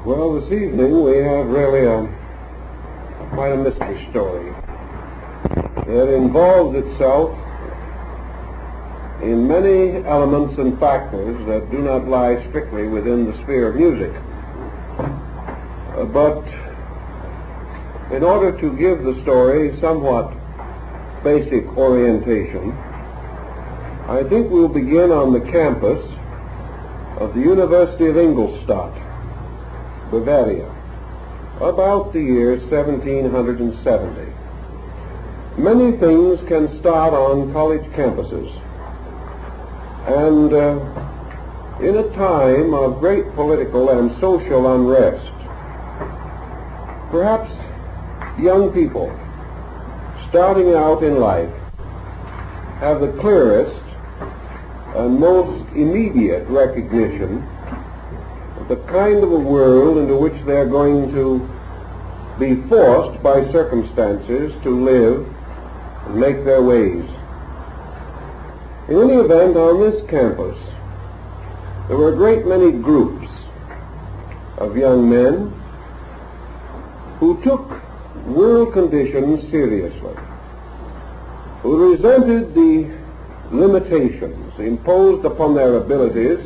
Well, this evening we have really quite a mystery story. It involves itself in many elements and factors that do not lie strictly within the sphere of music. But in order to give the story somewhat basic orientation, I think we'll begin on the campus of the University of Ingolstadt, Bavaria, about the year 1770. Many things can start on college campuses, and in a time of great political and social unrest, perhaps young people starting out in life have the clearest and most immediate recognition of the kind of a world into which they're going to be forced by circumstances to live and make their ways. In any event, on this campus, there were a great many groups of young men who took world conditions seriously, who resented the limitations imposed upon their abilities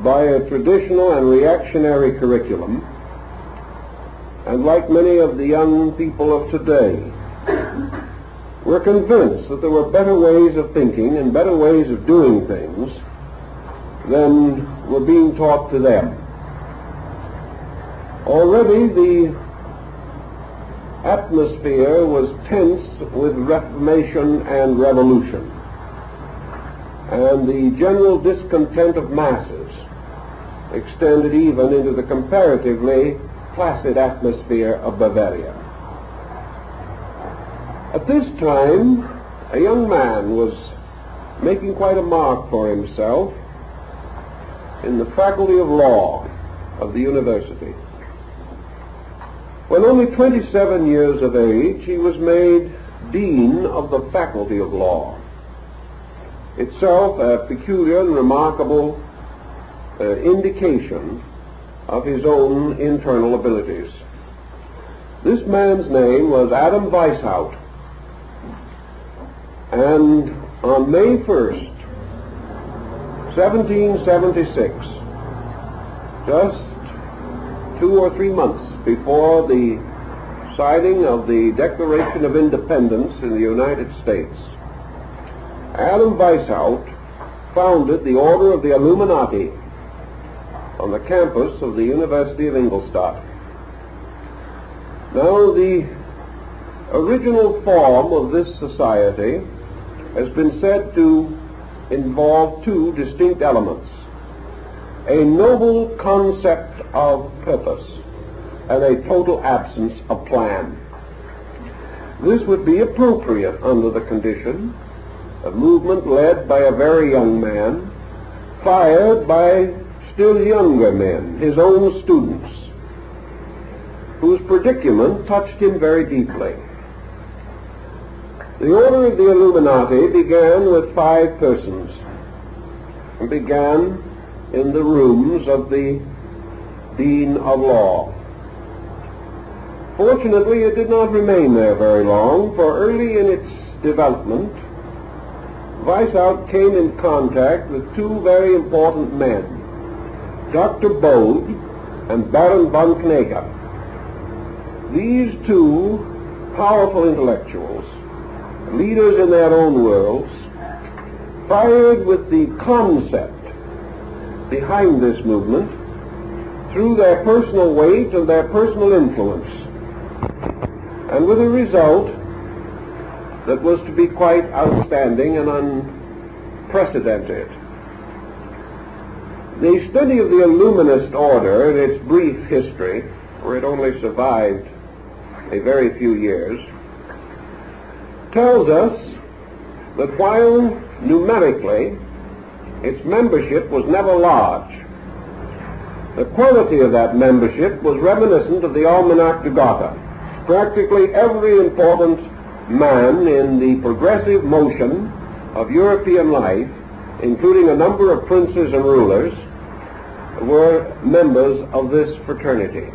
by a traditional and reactionary curriculum, and like many of the young people of today, were convinced that there were better ways of thinking and better ways of doing things than were being taught to them. Already the atmosphere was tense with Reformation and Revolution, and the general discontent of masses extended even into the comparatively placid atmosphere of Bavaria. At this time, a young man was making quite a mark for himself in the Faculty of Law of the university. When only 27 years of age, he was made Dean of the Faculty of Law, itself a peculiar and remarkable indication of his own internal abilities. This man's name was Adam Weishaupt, and on May 1st, 1776, just 2 or 3 months before the signing of the Declaration of Independence in the United States, Adam Weishaupt founded the Order of the Illuminati on the campus of the University of Ingolstadt. Now, the original form of this society has been said to involve two distinct elements: a noble concept of purpose and a total absence of plan. This would be appropriate under the condition, a movement led by a very young man, fired by still younger men, his own students, whose predicament touched him very deeply. The Order of the Illuminati began with 5 persons, and began in the rooms of the Dean of Law. Fortunately, it did not remain there very long, for early in its development, Weishaupt came in contact with 2 very important men, Dr. Bode and Baron von Knegger. These 2 powerful intellectuals, leaders in their own worlds, fired with the concept behind this movement through their personal weight and their personal influence, and with a result that was to be quite outstanding and unprecedented. The study of the Illuminist order in its brief history, for it only survived a very few years, tells us that while numerically its membership was never large, the quality of that membership was reminiscent of the Almanach de Gotha. Practically every important man in the progressive motion of European life, including a number of princes and rulers, were members of this fraternity.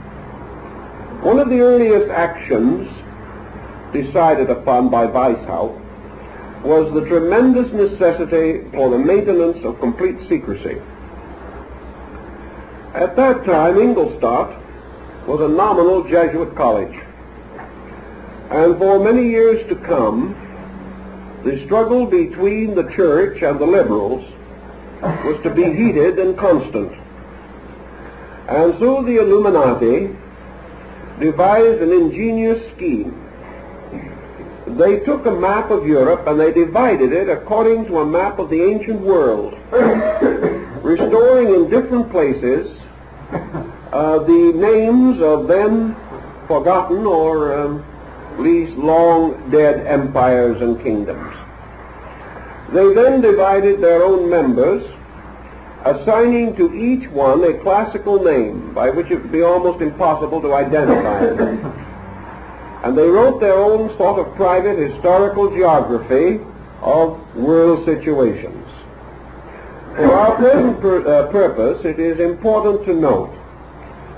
One of the earliest actions decided upon by Weishaupt was the tremendous necessity for the maintenance of complete secrecy. At that time, Ingolstadt was a nominal Jesuit college, and for many years to come, the struggle between the church and the liberals was to be heated and constant. And so the Illuminati devised an ingenious scheme. They took a map of Europe and they divided it according to a map of the ancient world, restoring in different places the names of then forgotten or at least long dead empires and kingdoms. They then divided their own members, assigning to each one a classical name by which it would be almost impossible to identify them. And they wrote their own sort of private historical geography of world situations. For our present purpose, it is important to note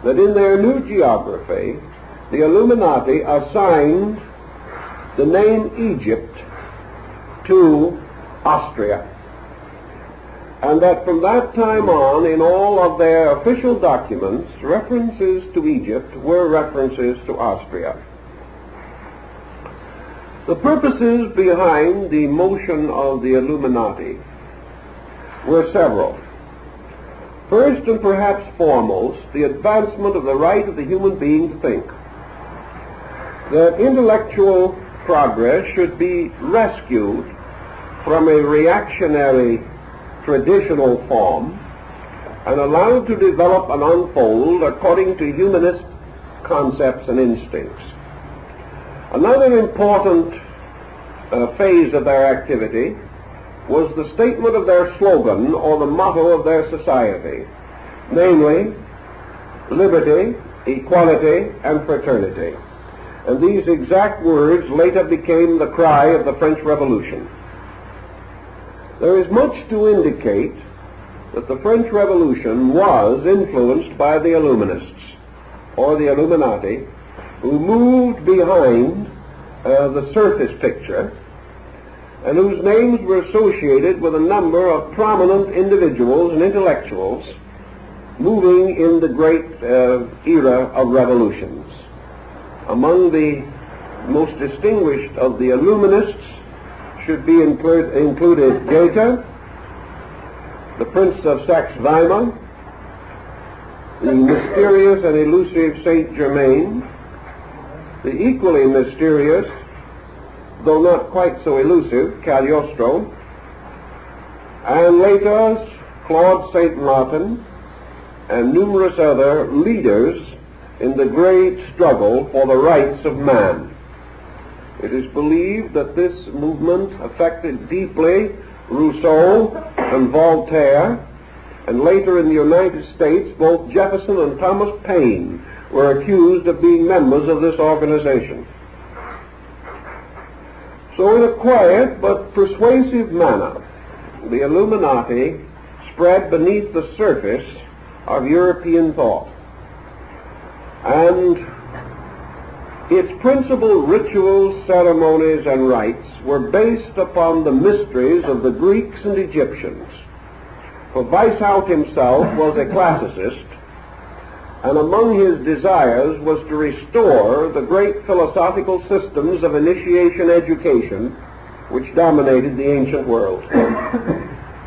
that in their new geography, the Illuminati assigned the name Egypt to Austria, and that from that time on, in all of their official documents, references to Egypt were references to Austria. The purposes behind the motion of the Illuminati were several. First and perhaps foremost, the advancement of the right of the human being to think. That intellectual progress should be rescued from a reactionary traditional form and allowed to develop and unfold according to humanist concepts and instincts. Another important phase of their activity was the statement of their slogan or the motto of their society, namely liberty, equality, and fraternity. And these exact words later became the cry of the French Revolution. There is much to indicate that the French Revolution was influenced by the Illuminists, or the Illuminati, who moved behind the surface picture and whose names were associated with a number of prominent individuals and intellectuals moving in the great era of revolutions. Among the most distinguished of the Illuminists should be included Goethe, the Prince of Saxe-Weimar, the mysterious and elusive Saint Germain, the equally mysterious, though not quite so elusive, Cagliostro, and later Claude Saint Martin, and numerous other leaders in the great struggle for the rights of man. It is believed that this movement affected deeply Rousseau and Voltaire, and later in the United States, both Jefferson and Thomas Paine were accused of being members of this organization. So in a quiet but persuasive manner, the Illuminati spread beneath the surface of European thought, and its principal rituals, ceremonies, and rites were based upon the mysteries of the Greeks and Egyptians. For Weishaupt himself was a classicist, and among his desires was to restore the great philosophical systems of initiation education which dominated the ancient world.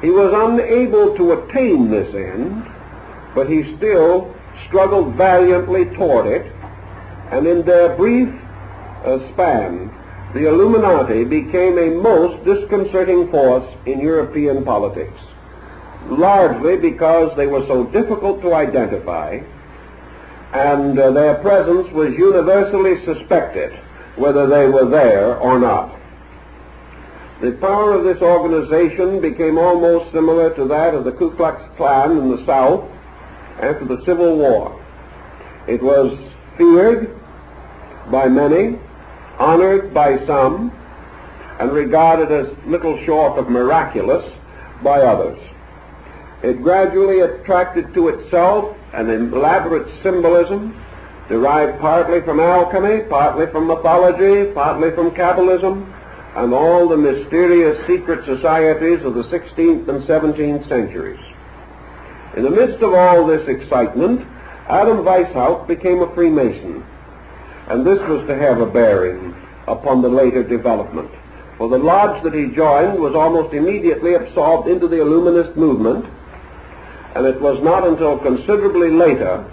He was unable to attain this end, but he still struggled valiantly toward it, and in their brief span, the Illuminati became a most disconcerting force in European politics, largely because they were so difficult to identify, and their presence was universally suspected, whether they were there or not. The power of this organization became almost similar to that of the Ku Klux Klan in the South after the Civil War. It was feared by many, honored by some, and regarded as little short of miraculous by others. It gradually attracted to itself an elaborate symbolism derived partly from alchemy, partly from mythology, partly from Kabbalism, and all the mysterious secret societies of the 16th and 17th centuries. In the midst of all this excitement, Adam Weishaupt became a Freemason, and this was to have a bearing upon the later development. For the lodge that he joined was almost immediately absorbed into the Illuminist movement, and it was not until considerably later,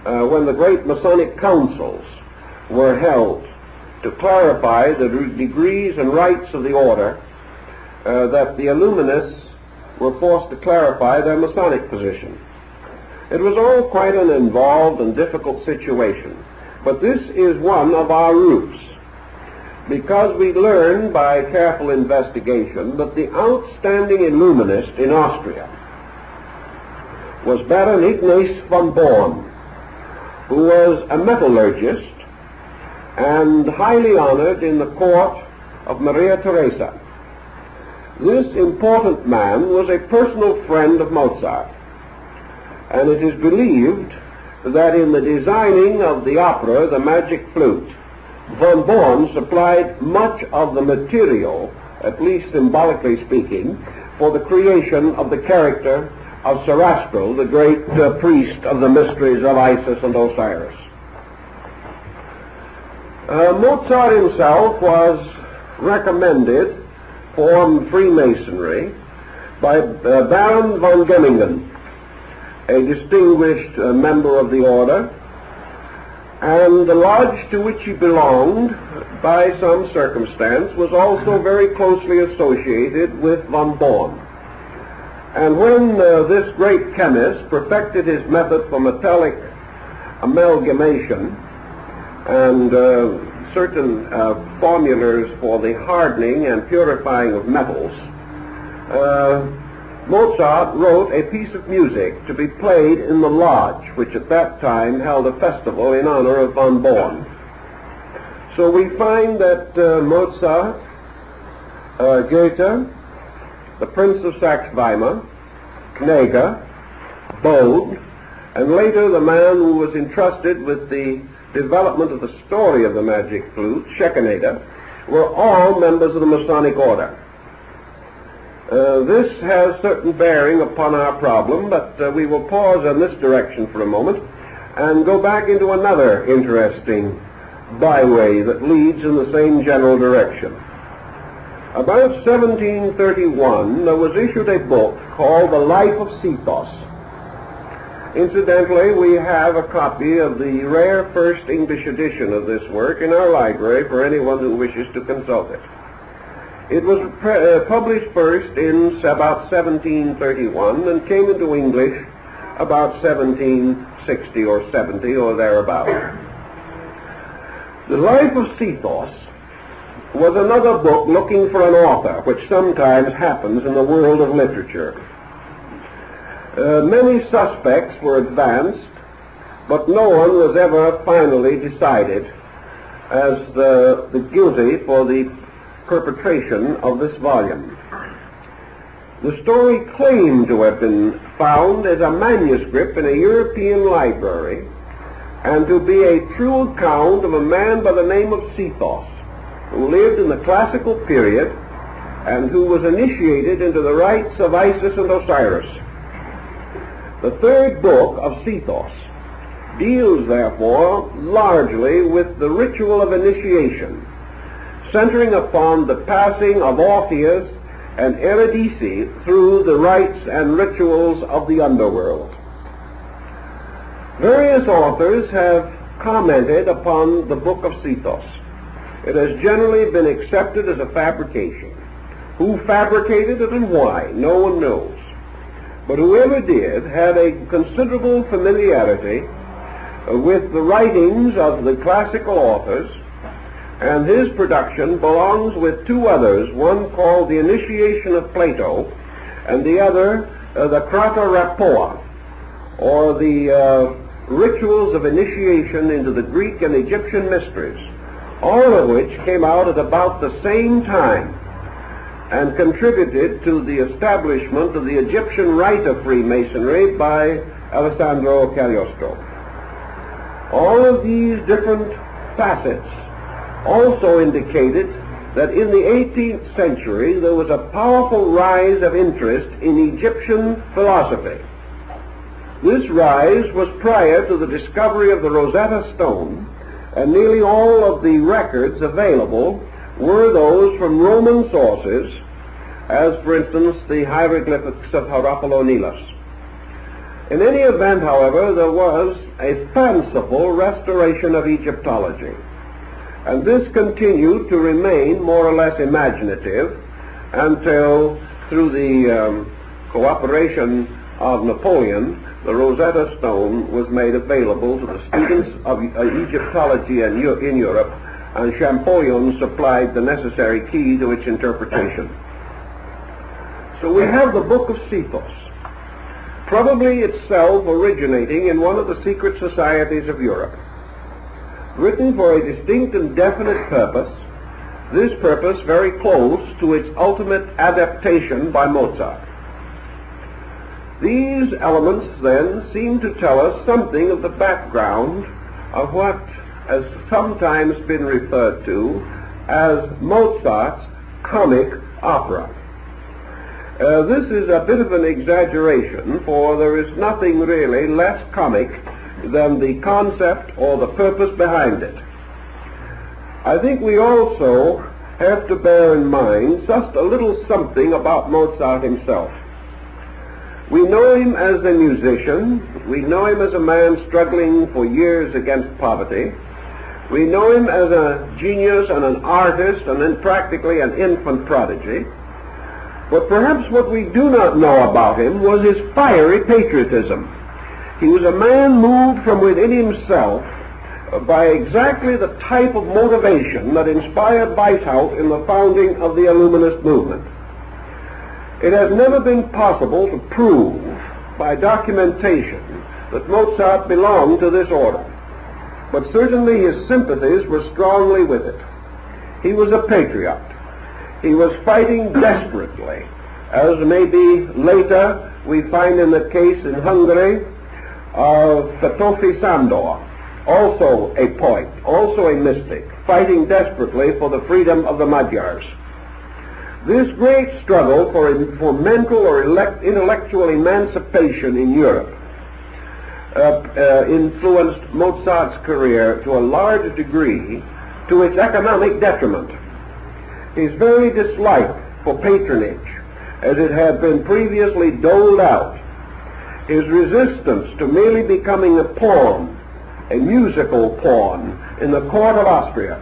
when the great Masonic councils were held to clarify the degrees and rights of the order, that the Illuminists were forced to clarify their Masonic position. It was all quite an involved and difficult situation, but this is one of our roots, because we learned by careful investigation that the outstanding Illuminist in Austria was Baron Ignaz von Born, who was a metallurgist and highly honored in the court of Maria Theresa. This important man was a personal friend of Mozart, and it is believed that in the designing of the opera, The Magic Flute, von Born supplied much of the material, at least symbolically speaking, for the creation of the character of Sarastro, the great priest of the mysteries of Isis and Osiris. Mozart himself was recommended for Freemasonry by Baron von Gemmingen, a distinguished member of the order, and the lodge to which he belonged, by some circumstance, was also very closely associated with von Born. And when this great chemist perfected his method for metallic amalgamation and certain formulas for the hardening and purifying of metals, Mozart wrote a piece of music to be played in the lodge, which at that time held a festival in honor of von Born. So we find that Mozart, Goethe, the Prince of Saxe-Weimar, Knege, Bode, and later the man who was entrusted with the development of the story of the Magic Flute, Schekeneder, were all members of the Masonic order. This has certain bearing upon our problem, but we will pause in this direction for a moment and go back into another interesting byway that leads in the same general direction. About 1731, there was issued a book called The Life of Sethos. Incidentally, we have a copy of the rare first English edition of this work in our library for anyone who wishes to consult it. It was published first in about 1731 and came into English about 1760 or 70 or thereabout. The Life of Sethos was another book looking for an author, which sometimes happens in the world of literature. Many suspects were advanced, but no one was ever finally decided as the guilty for the perpetration of this volume. The story claimed to have been found as a manuscript in a European library and to be a true account of a man by the name of Sethos, who lived in the classical period and who was initiated into the rites of Isis and Osiris. The third book of Sethos deals, therefore, largely with the ritual of initiation, centering upon the passing of Orpheus and Eurydice through the rites and rituals of the underworld. Various authors have commented upon the book of Sethos. It has generally been accepted as a fabrication. Who fabricated it and why, no one knows. But whoever did had a considerable familiarity with the writings of the classical authors, and his production belongs with two others, one called The Initiation of Plato, and the other the Krata Rapports, or the rituals of initiation into the Greek and Egyptian mysteries, all of which came out at about the same time and contributed to the establishment of the Egyptian rite of Freemasonry by Alessandro Cagliostro. All of these different facets also indicated that in the 18th century there was a powerful rise of interest in Egyptian philosophy. This rise was prior to the discovery of the Rosetta Stone, and nearly all of the records available were those from Roman sources, as for instance the hieroglyphics of Harapolonilos. In any event, however, there was a fanciful restoration of Egyptology, and this continued to remain more or less imaginative until, through the cooperation of Napoleon, the Rosetta Stone was made available to the students of Egyptology in Europe, and Champollion supplied the necessary key to its interpretation. So we have the Book of Sethos, probably itself originating in one of the secret societies of Europe. Written for a distinct and definite purpose, this purpose very close to its ultimate adaptation by Mozart. These elements then seem to tell us something of the background of what has sometimes been referred to as Mozart's comic opera. This is a bit of an exaggeration, for there is nothing really less comic than the concept or the purpose behind it. I think we also have to bear in mind just a little something about Mozart himself. We know him as a musician. We know him as a man struggling for years against poverty. We know him as a genius and an artist and then practically an infant prodigy. But perhaps what we do not know about him was his fiery patriotism. He was a man moved from within himself by exactly the type of motivation that inspired Weishaupt in the founding of the Illuminist movement. It has never been possible to prove by documentation that Mozart belonged to this order, but certainly his sympathies were strongly with it. He was a patriot. He was fighting desperately, as maybe later we find in the case in Hungary of Fatofi Sándor, also a poet, also a mystic, fighting desperately for the freedom of the Magyars. This great struggle for mental or intellectual emancipation in Europe influenced Mozart's career to a large degree to its economic detriment. His very dislike for patronage, as it had been previously doled out, his resistance to merely becoming a pawn, a musical pawn, in the court of Austria,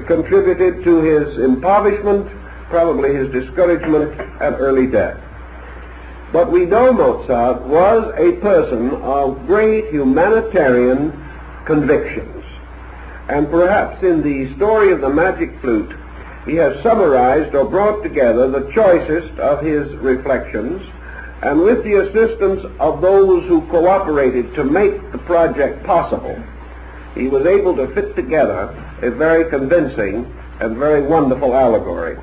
contributed to his impoverishment, probably his discouragement and early death. But we know Mozart was a person of great humanitarian convictions, and perhaps in the story of the Magic Flute he has summarized or brought together the choicest of his reflections, and with the assistance of those who cooperated to make the project possible, he was able to fit together a very convincing and very wonderful allegory.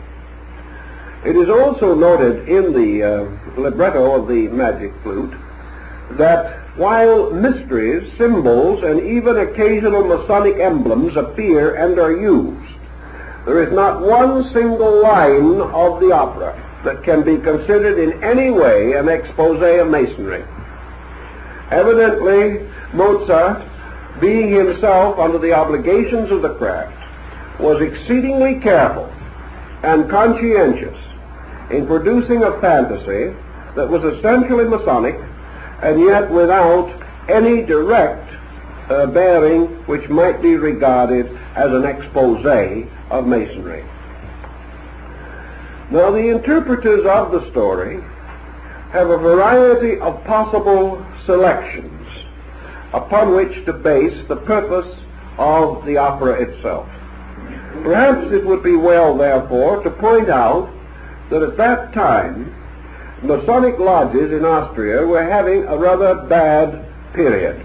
It is also noted in the libretto of the Magic Flute that while mysteries, symbols, and even occasional Masonic emblems appear and are used, there is not one single line of the opera that can be considered in any way an expose of Masonry. Evidently, Mozart, being himself under the obligations of the craft, was exceedingly careful and conscientious in producing a fantasy that was essentially Masonic and yet without any direct bearing which might be regarded as an expose of Masonry. Now, the interpreters of the story have a variety of possible selections upon which to base the purpose of the opera itself. Perhaps it would be well, therefore, to point out that at that time Masonic lodges in Austria were having a rather bad period.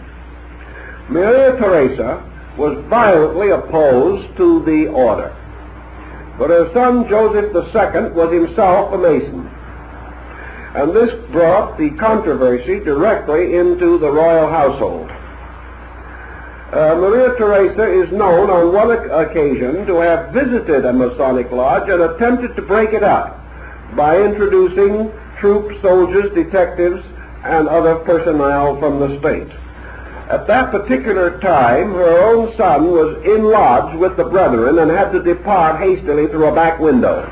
Maria Theresa was violently opposed to the order. but her son Joseph II was himself a Mason. And this brought the controversy directly into the royal household. Maria Theresa is known on one occasion to have visited a Masonic lodge and attempted to break it up by introducing troops, soldiers, detectives, and other personnel from the state. At that particular time, her own son was in lodge with the brethren and had to depart hastily through a back window.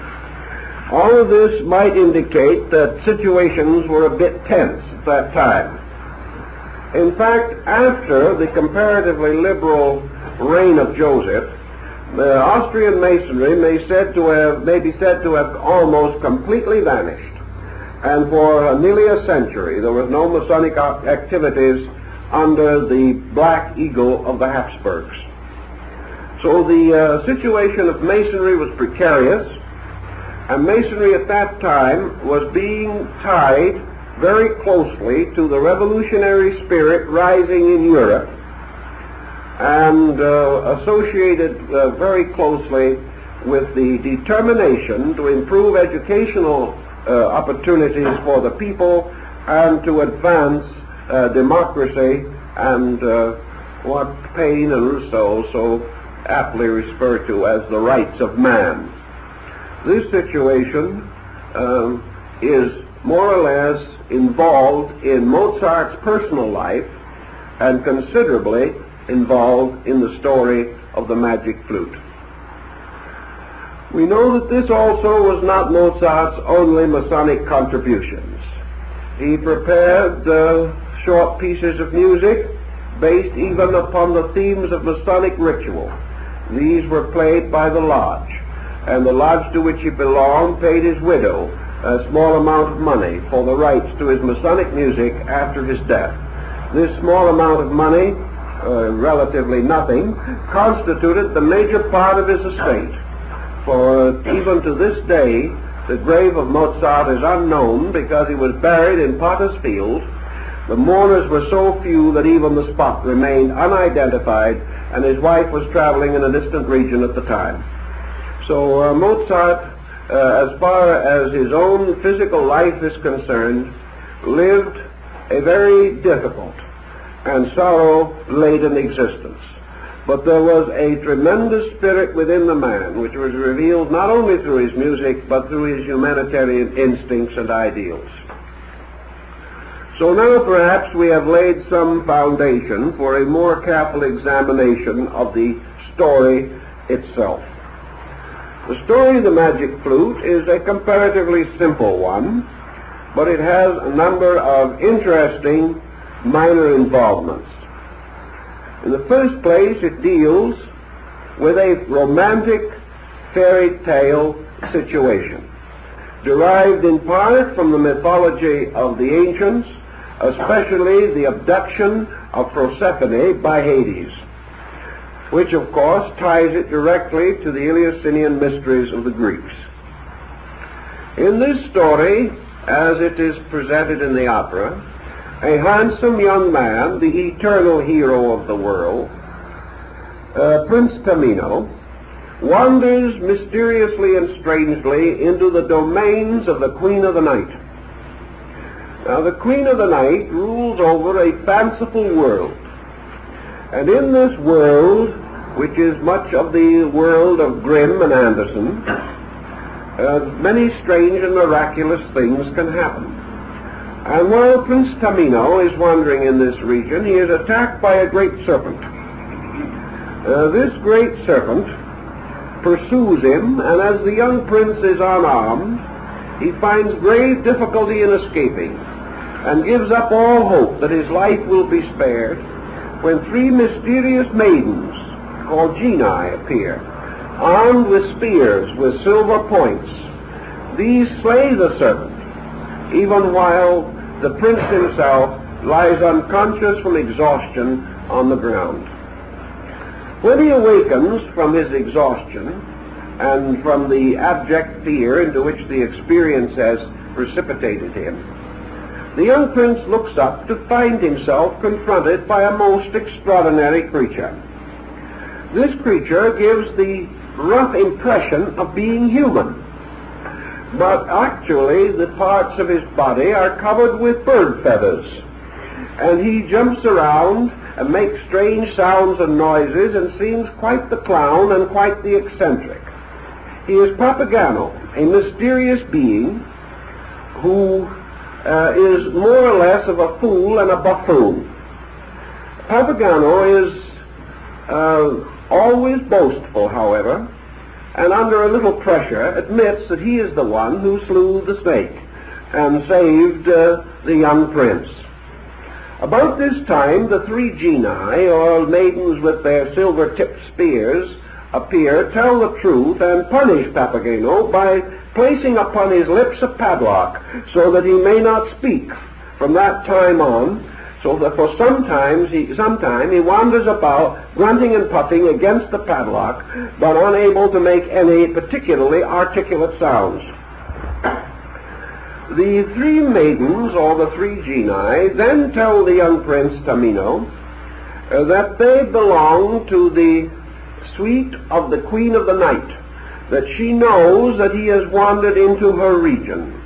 All of this might indicate that situations were a bit tense at that time. In fact, after the comparatively liberal reign of Joseph, the Austrian Masonry may be said to have almost completely vanished. And for nearly a century, there was no Masonic activities under the Black Eagle of the Habsburgs. So the situation of Masonry was precarious, and Masonry at that time was being tied very closely to the revolutionary spirit rising in Europe, and associated very closely with the determination to improve educational opportunities for the people and to advance democracy and what Paine and Rousseau so aptly refer to as the rights of man. This situation is more or less involved in Mozart's personal life and considerably involved in the story of the Magic Flute. We know that this also was not Mozart's only Masonic contributions. He prepared short pieces of music based even upon the themes of Masonic ritual. These were played by the lodge, and the lodge to which he belonged paid his widow a small amount of money for the rights to his Masonic music after his death. This small amount of money, relatively nothing, constituted the major part of his estate. For even to this day, the grave of Mozart is unknown because he was buried in Potter's Field. The mourners were so few that even the spot remained unidentified, and his wife was traveling in a distant region at the time. So Mozart, as far as his own physical life is concerned, lived a very difficult and sorrow-laden existence. But there was a tremendous spirit within the man, which was revealed not only through his music, but through his humanitarian instincts and ideals. So now perhaps we have laid some foundation for a more careful examination of the story itself. The story of the Magic Flute is a comparatively simple one, but it has a number of interesting minor involvements. In the first place, it deals with a romantic fairy tale situation, derived in part from the mythology of the ancients, especially the abduction of Proserpine by Hades, which of course ties it directly to the Eleusinian mysteries of the Greeks. In this story, as it is presented in the opera, a handsome young man, the eternal hero of the world, Prince Tamino, wanders mysteriously and strangely into the domains of the Queen of the Night. Now, the Queen of the Night rules over a fanciful world, and in this world, which is much of the world of Grimm and Anderson, many strange and miraculous things can happen. And while Prince Tamino is wandering in this region, he is attacked by a great serpent. This great serpent pursues him, and as the young prince is unarmed, he finds grave difficulty in escaping, and gives up all hope that his life will be spared, when three mysterious maidens called genii appear, armed with spears with silver points. These slay the serpent, even while the prince himself lies unconscious from exhaustion on the ground. When he awakens from his exhaustion and from the abject fear into which the experience has precipitated him, the young prince looks up to find himself confronted by a most extraordinary creature. This creature gives the rough impression of being human. But actually the parts of his body are covered with bird feathers. And he jumps around and makes strange sounds and noises and seems quite the clown and quite the eccentric. He is Papageno, a mysterious being who is more or less of a fool and a buffoon. Papageno is always boastful, however, and under a little pressure admits that he is the one who slew the snake and saved the young prince. About this time, the three genii, or maidens with their silver-tipped spears, appear, tell the truth, and punish Papageno by placing upon his lips a padlock, so that he may not speak from that time on, so that for some time he wanders about, grunting and puffing against the padlock, but unable to make any particularly articulate sounds. The three maidens, or the three genii, then tell the young prince Tamino that they belong to the suite of the Queen of the Night, that she knows that he has wandered into her region,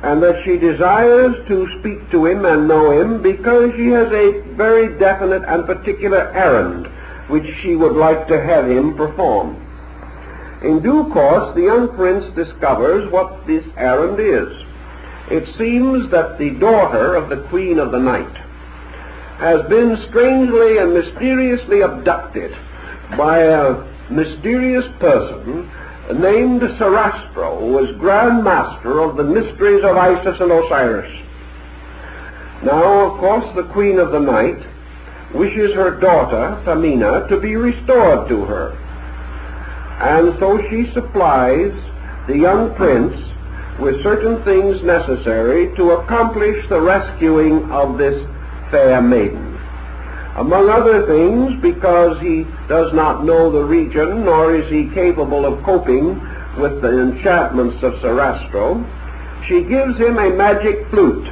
and that she desires to speak to him and know him because she has a very definite and particular errand which she would like to have him perform. In due course, the young prince discovers what this errand is. It seems that the daughter of the Queen of the Night has been strangely and mysteriously abducted by a mysterious person named Sarastro, who was Grand Master of the mysteries of Isis and Osiris. Now, of course, the Queen of the Night wishes her daughter, Pamina, to be restored to her. And so she supplies the young prince with certain things necessary to accomplish the rescuing of this fair maiden. Among other things, because he does not know the region, nor is he capable of coping with the enchantments of Sarastro, she gives him a magic flute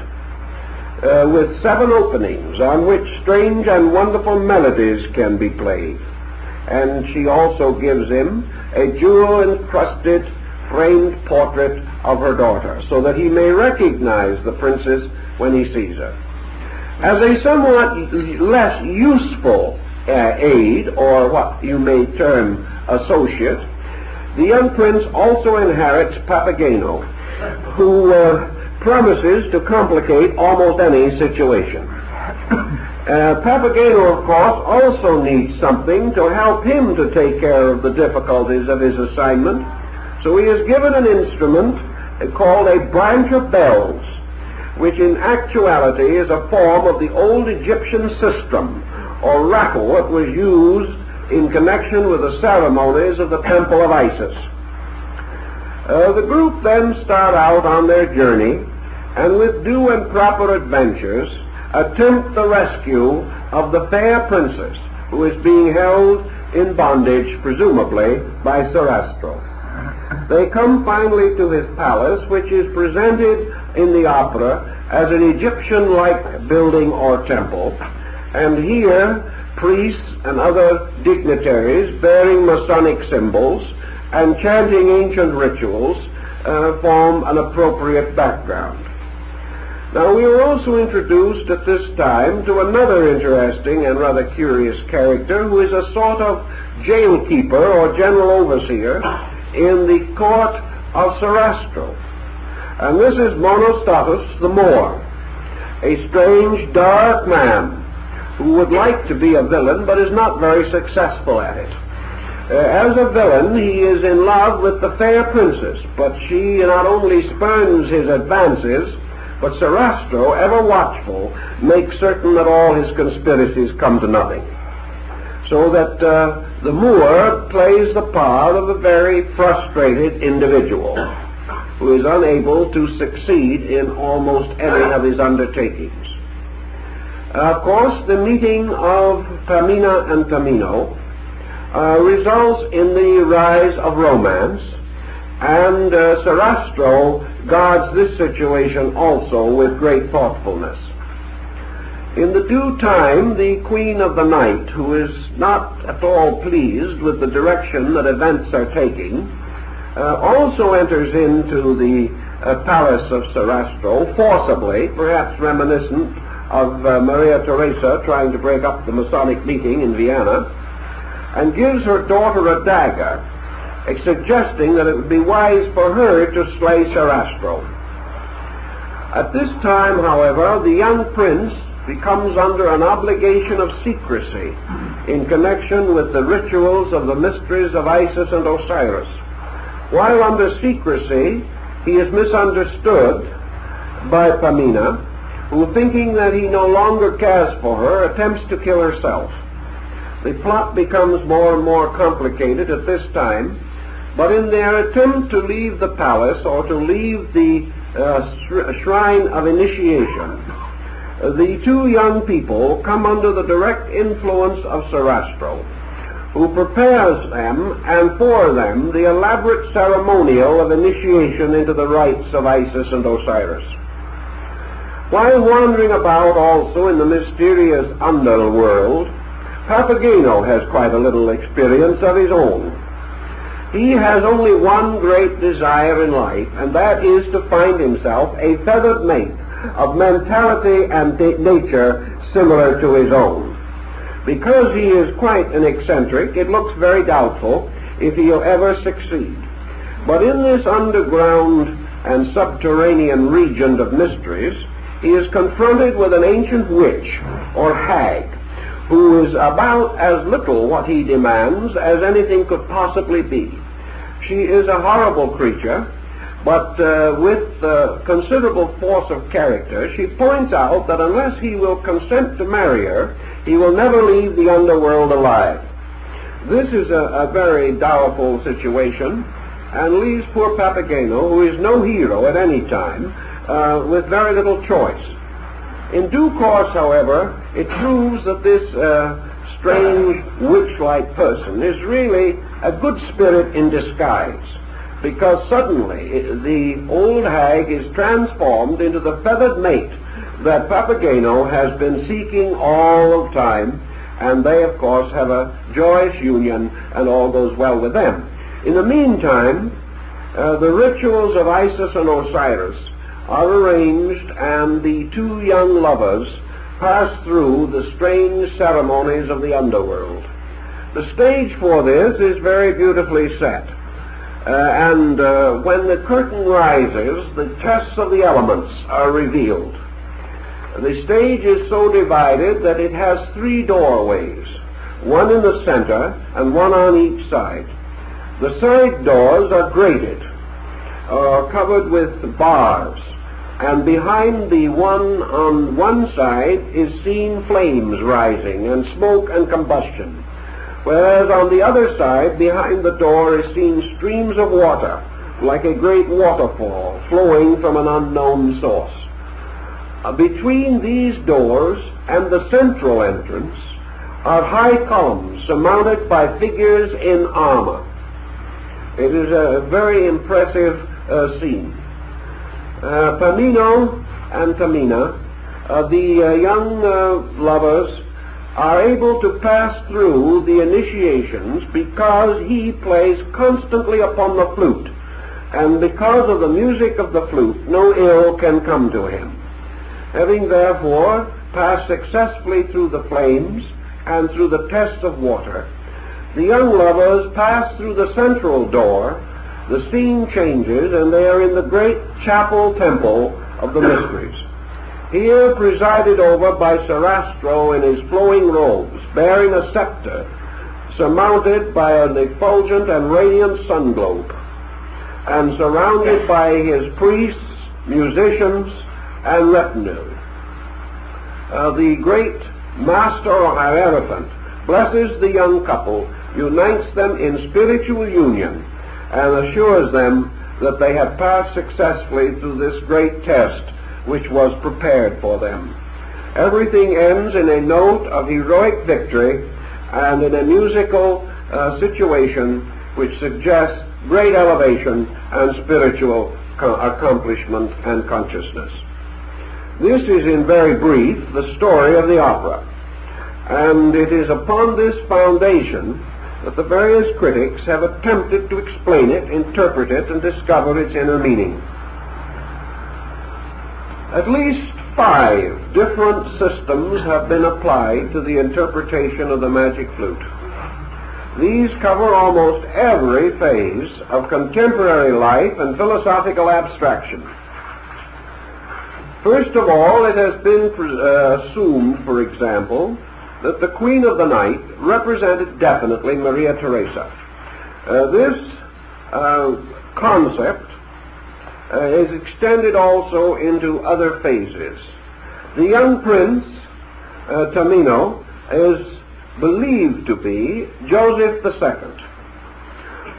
with 7 openings on which strange and wonderful melodies can be played. And she also gives him a jewel-encrusted framed portrait of her daughter, so that he may recognize the princess when he sees her. As a somewhat less useful aid, or what you may term associate, the young prince also inherits Papageno, who promises to complicate almost any situation. Papageno, of course, also needs something to help him to take care of the difficulties of his assignment, so he is given an instrument called a branch of bells, which in actuality is a form of the old Egyptian sistrum, or rattle, that was used in connection with the ceremonies of the Temple of Isis. The group then start out on their journey, and with due and proper adventures, attempt the rescue of the fair princess, who is being held in bondage, presumably, by Sarastro. They come finally to his palace, which is presented in the opera as an Egyptian-like building or temple, and here priests and other dignitaries bearing Masonic symbols and chanting ancient rituals form an appropriate background. Now, we are also introduced at this time to another interesting and rather curious character, who is a sort of jailkeeper or general overseer in the court of Sarastro. And this is Monostatos the Moor, a strange, dark man who would like to be a villain but is not very successful at it. As a villain, he is in love with the fair princess, but she not only spurns his advances, but Sarastro, ever watchful, makes certain that all his conspiracies come to nothing. So that the Moor plays the part of a very frustrated individual who is unable to succeed in almost any of his undertakings. Of course, the meeting of Pamina and Tamino results in the rise of romance, and Sarastro guards this situation also with great thoughtfulness. In the due time, the Queen of the Night, who is not at all pleased with the direction that events are taking, also enters into the palace of Sarastro forcibly, perhaps reminiscent of Maria Theresa trying to break up the Masonic meeting in Vienna, and gives her daughter a dagger, suggesting that it would be wise for her to slay Sarastro. At this time, however, the young prince becomes under an obligation of secrecy in connection with the rituals of the mysteries of Isis and Osiris. While under secrecy, he is misunderstood by Pamina, who, thinking that he no longer cares for her, attempts to kill herself. The plot becomes more and more complicated at this time, but in their attempt to leave the palace, or to leave the shrine of initiation, the two young people come under the direct influence of Sarastro, who prepares them and for them the elaborate ceremonial of initiation into the rites of Isis and Osiris. While wandering about also in the mysterious underworld, Papageno has quite a little experience of his own. He has only one great desire in life, and that is to find himself a feathered mate of mentality and nature similar to his own. Because he is quite an eccentric, it looks very doubtful if he'll ever succeed. But in this underground and subterranean region of mysteries, he is confronted with an ancient witch, or hag, who is about as little what he demands as anything could possibly be. She is a horrible creature, but with considerable force of character. She points out that unless he will consent to marry her, he will never leave the underworld alive. This is a very direful situation, and leaves poor Papageno, who is no hero at any time, with very little choice. In due course, however, it proves that this strange witch-like person is really a good spirit in disguise, because suddenly the old hag is transformed into the feathered mate that Papageno has been seeking all the time, and they of course have a joyous union and all goes well with them. In the meantime, the rituals of Isis and Osiris are arranged, and the two young lovers pass through the strange ceremonies of the underworld. The stage for this is very beautifully set, and when the curtain rises, the tests of the elements are revealed. The stage is so divided that it has three doorways, one in the center and one on each side. The side doors are grated, covered with bars, and behind the one on one side is seen flames rising and smoke and combustion, whereas on the other side, behind the door, is seen streams of water, like a great waterfall flowing from an unknown source. Between these doors and the central entrance are high columns surmounted by figures in armor. It is a very impressive scene. Pamino and Tamina, the young lovers, are able to pass through the initiations because he plays constantly upon the flute, and because of the music of the flute no ill can come to him. Having therefore passed successfully through the flames and through the tests of water, the young lovers pass through the central door. The scene changes, and they are in the great chapel temple of the mysteries. Here presided over by Sarastro in his flowing robes, bearing a scepter, surmounted by an effulgent and radiant sun globe, and surrounded by his priests, musicians, and retinue. The great master or hierophant blesses the young couple, unites them in spiritual union, and assures them that they have passed successfully through this great test which was prepared for them. Everything ends in a note of heroic victory and in a musical situation which suggests great elevation and spiritual accomplishment and consciousness. This is in very brief the story of the opera, and it is upon this foundation that the various critics have attempted to explain it, interpret it, and discover its inner meaning. At least 5 different systems have been applied to the interpretation of the Magic Flute. These cover almost every phase of contemporary life and philosophical abstraction. First of all, it has been assumed, for example, that the Queen of the Night represented definitely Maria Theresa. This concept is extended also into other phases. The young prince, Tamino, is believed to be Joseph II,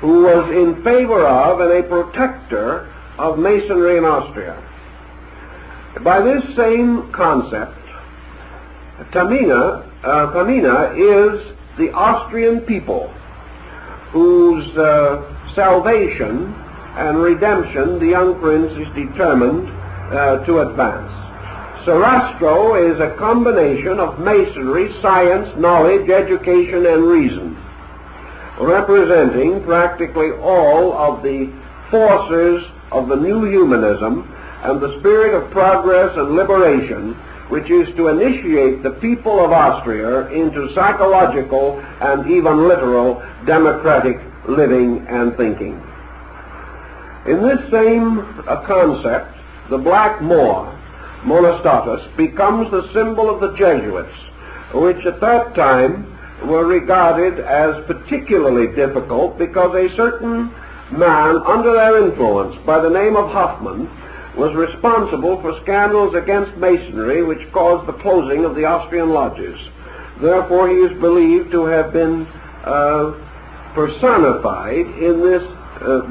who was in favor of and a protector of Masonry in Austria. By this same concept, Tamina is the Austrian people whose salvation and redemption the young prince is determined to advance. Sarastro is a combination of masonry, science, knowledge, education, and reason, representing practically all of the forces of the new humanism and the spirit of progress and liberation, which is to initiate the people of Austria into psychological and even literal democratic living and thinking. In this same concept, the Black Moor, Monostatus, becomes the symbol of the Jesuits, which at that time were regarded as particularly difficult because a certain man under their influence by the name of Hoffman was responsible for scandals against Masonry which caused the closing of the Austrian lodges. Therefore, he is believed to have been personified in this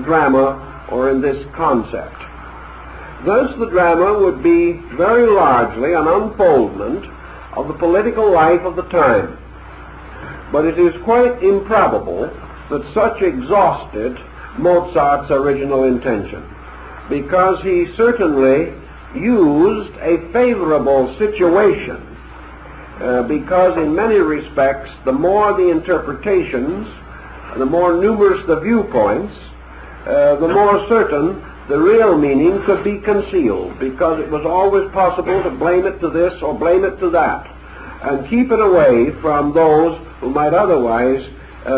drama or in this concept. Thus, the drama would be very largely an unfoldment of the political life of the time. But it is quite improbable that such exhausted Mozart's original intention, because he certainly used a favorable situation, because in many respects, the more the interpretations, the more numerous the viewpoints, the more certain the real meaning could be concealed, because it was always possible to blame it to this or blame it to that, and keep it away from those who might otherwise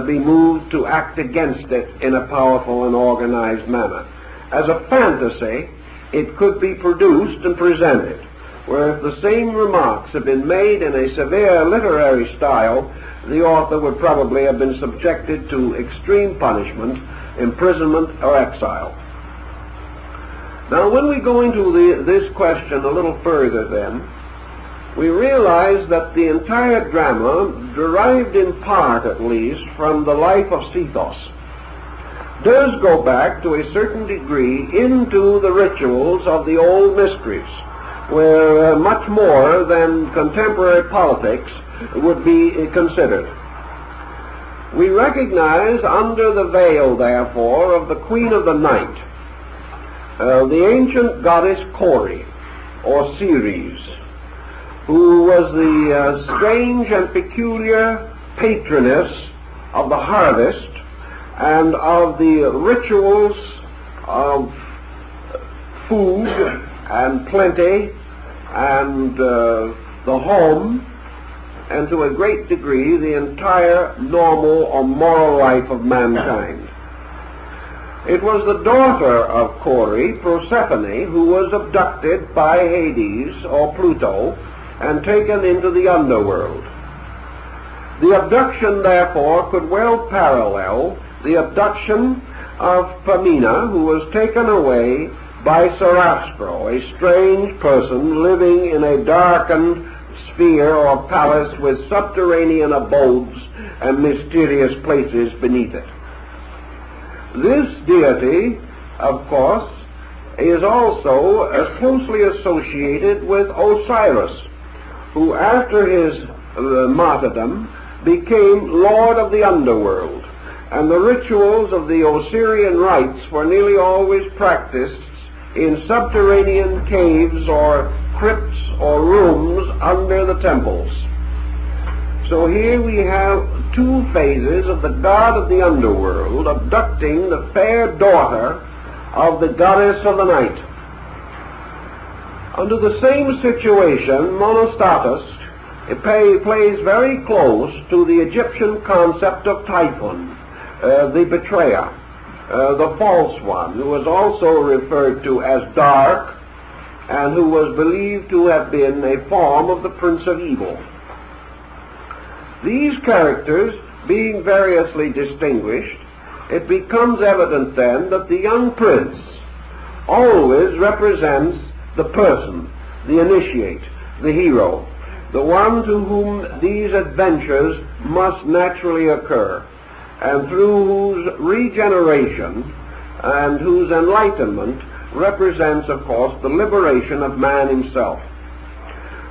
be moved to act against it in a powerful and organized manner. As a fantasy, it could be produced and presented, where if the same remarks had been made in a severe literary style, the author would probably have been subjected to extreme punishment, imprisonment, or exile. Now, when we go into this question a little further then, we realize that the entire drama, derived in part at least from the life of Sethos, does go back to a certain degree into the rituals of the old mysteries, where much more than contemporary politics would be considered. We recognize under the veil, therefore, of the Queen of the Night, the ancient goddess Cori, or Ceres, who was the strange and peculiar patroness of the harvest and of the rituals of food and plenty and the home, and to a great degree the entire normal or moral life of mankind. It was the daughter of Cori, Proserpine, who was abducted by Hades or Pluto and taken into the underworld. The abduction, therefore, could well parallel the abduction of Pamina, who was taken away by Sarastro, a strange person living in a darkened sphere or palace with subterranean abodes and mysterious places beneath it. This deity, of course, is also closely associated with Osiris, who after his martyrdom became lord of the underworld, and the rituals of the Osirian rites were nearly always practiced in subterranean caves or crypts or rooms under the temples. So here we have two phases of the god of the underworld abducting the fair daughter of the goddess of the night. Under the same situation, Monostatus plays very close to the Egyptian concept of Typhon, the betrayer, the false one, who was also referred to as dark and who was believed to have been a form of the Prince of Evil. These characters being variously distinguished, it becomes evident then that the young prince always represents the person, the initiate, the hero, the one to whom these adventures must naturally occur, and through whose regeneration and whose enlightenment represents, of course, the liberation of man himself.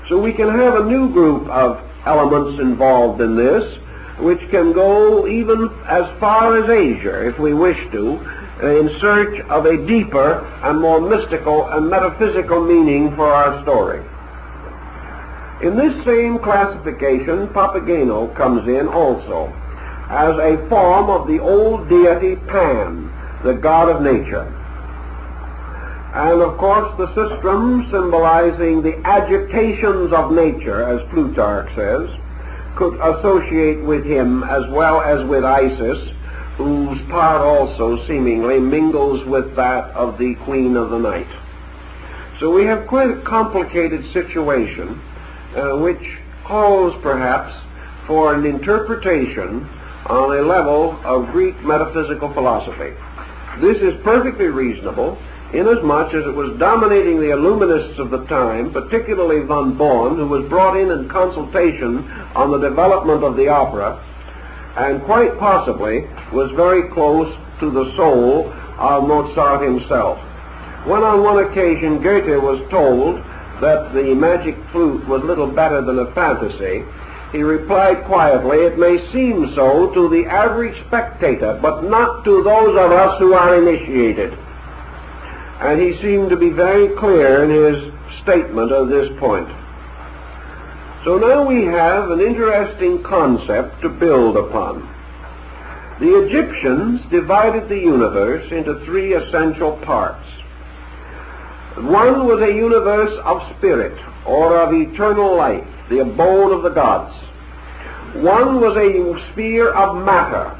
So we can have a new group of elements involved in this, which can go even as far as Asia, if we wish to, in search of a deeper and more mystical and metaphysical meaning for our story. In this same classification, Papageno comes in also as a form of the old deity Pan, the god of nature. And of course the sistrum, symbolizing the agitations of nature, as Plutarch says, could associate with him as well as with Isis, whose part also seemingly mingles with that of the Queen of the Night. So we have quite a complicated situation, which calls perhaps for an interpretation on a level of Greek metaphysical philosophy. This is perfectly reasonable, inasmuch as it was dominating the Illuminists of the time, particularly von Born, who was brought in consultation on the development of the opera, and quite possibly was very close to the soul of Mozart himself. When on one occasion Goethe was told that the Magic Flute was little better than a fantasy, he replied quietly, "It may seem so to the average spectator, but not to those of us who are initiated." And he seemed to be very clear in his statement of this point. So now we have an interesting concept to build upon. The Egyptians divided the universe into three essential parts. One was a universe of spirit, or of eternal life, the abode of the gods. One was a sphere of matter,